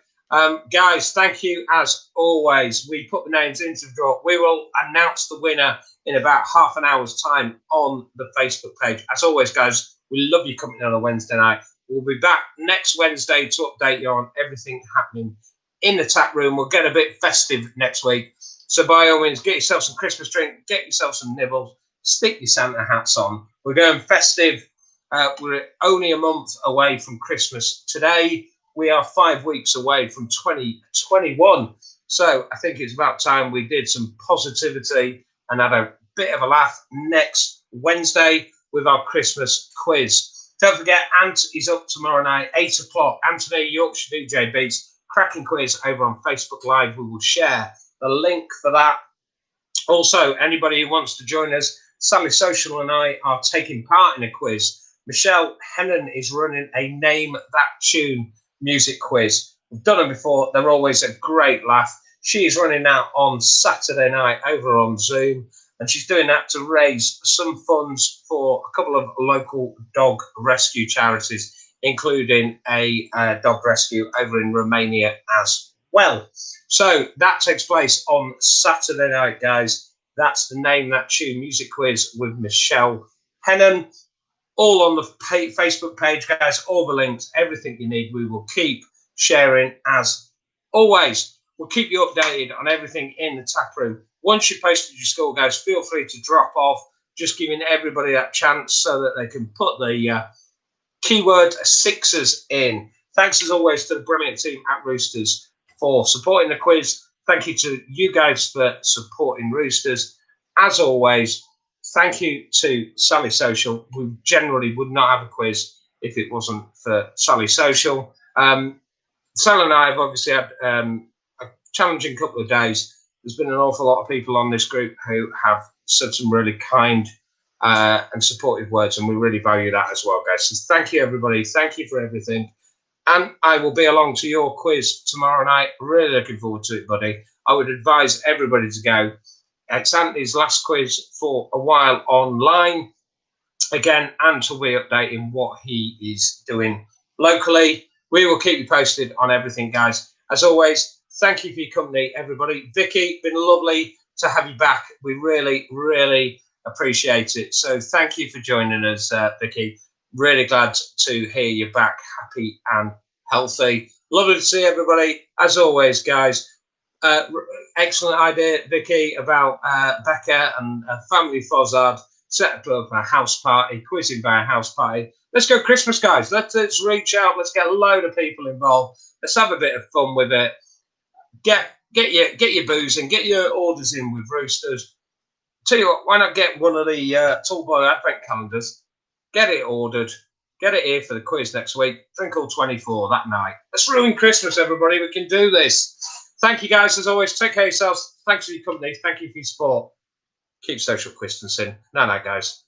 Guys, thank you as always. We put the names into the draw. We will announce the winner in about half an hour's time on the Facebook page. As always, guys, we love you coming on a Wednesday night. We'll be back next Wednesday to update you on everything happening in the tap room. We'll get a bit festive next week. So by all means, get yourself some Christmas drink, get yourself some nibbles, stick your Santa hats on. We're going festive. We're only a month away from Christmas today. We are 5 weeks away from 2021. So I think it's about time we did some positivity and had a bit of a laugh next Wednesday with our Christmas quiz. Don't forget, Ant is up tomorrow night, 8 o'clock. Anthony, Yorkshire DJ Beats, cracking quiz over on Facebook Live. We will share the link for that. Also, anybody who wants to join us, Sally Social and I are taking part in a quiz. Michelle Hennon is running a Name That Tune music quiz. We've done them before. They're always a great laugh. She's running that on Saturday night over on Zoom, and she's doing that to raise some funds for a couple of local dog rescue charities, including a dog rescue over in Romania as well. So that takes place on Saturday night, guys. That's the Name That Tune music quiz with Michelle Hennon. All on the Facebook page, guys, all the links, everything you need, we will keep sharing as always. We'll keep you updated on everything in the tap room. Once you posted your score, guys, feel free to drop off, just giving everybody that chance so that they can put the keyword Sixers in. Thanks as always to the brilliant team at Roosters for supporting the quiz. Thank you to you guys for supporting Roosters. As always, thank you to Sally Social. We generally would not have a quiz if it wasn't for Sally Social. Sally and I have obviously had a challenging couple of days. There's been an awful lot of people on this group who have said some really kind and supportive words, and we really value that as well, guys. So thank you, everybody. Thank you for everything. And I will be along to your quiz tomorrow night. Really looking forward to it, buddy. I would advise everybody to go. It's Anthony's last quiz for a while online. Again, Ant will be updating what he is doing locally. We will keep you posted on everything, guys. As always, thank you for your company, everybody. Vicky, been lovely to have you back. We really, really appreciate it. So thank you for joining us, Vicky. Really glad to hear you back happy and healthy. Lovely to see everybody. As always, guys, Excellent idea, Vicky, about Becca and family Fozzard set up a house party, quizzing by a house party. Let's go Christmas, guys. Let's reach out. Let's get a load of people involved. Let's have a bit of fun with it. Get your booze in, get your orders in with Roosters. Tell you what, why not get one of the Tallboy Advent calendars? Get it ordered. Get it here for the quiz next week. Drink all 24 that night. Let's ruin Christmas, everybody. We can do this. Thank you, guys, as always. Take care of yourselves. Thanks for your company. Thank you for your support. Keep social distancing. Night, guys.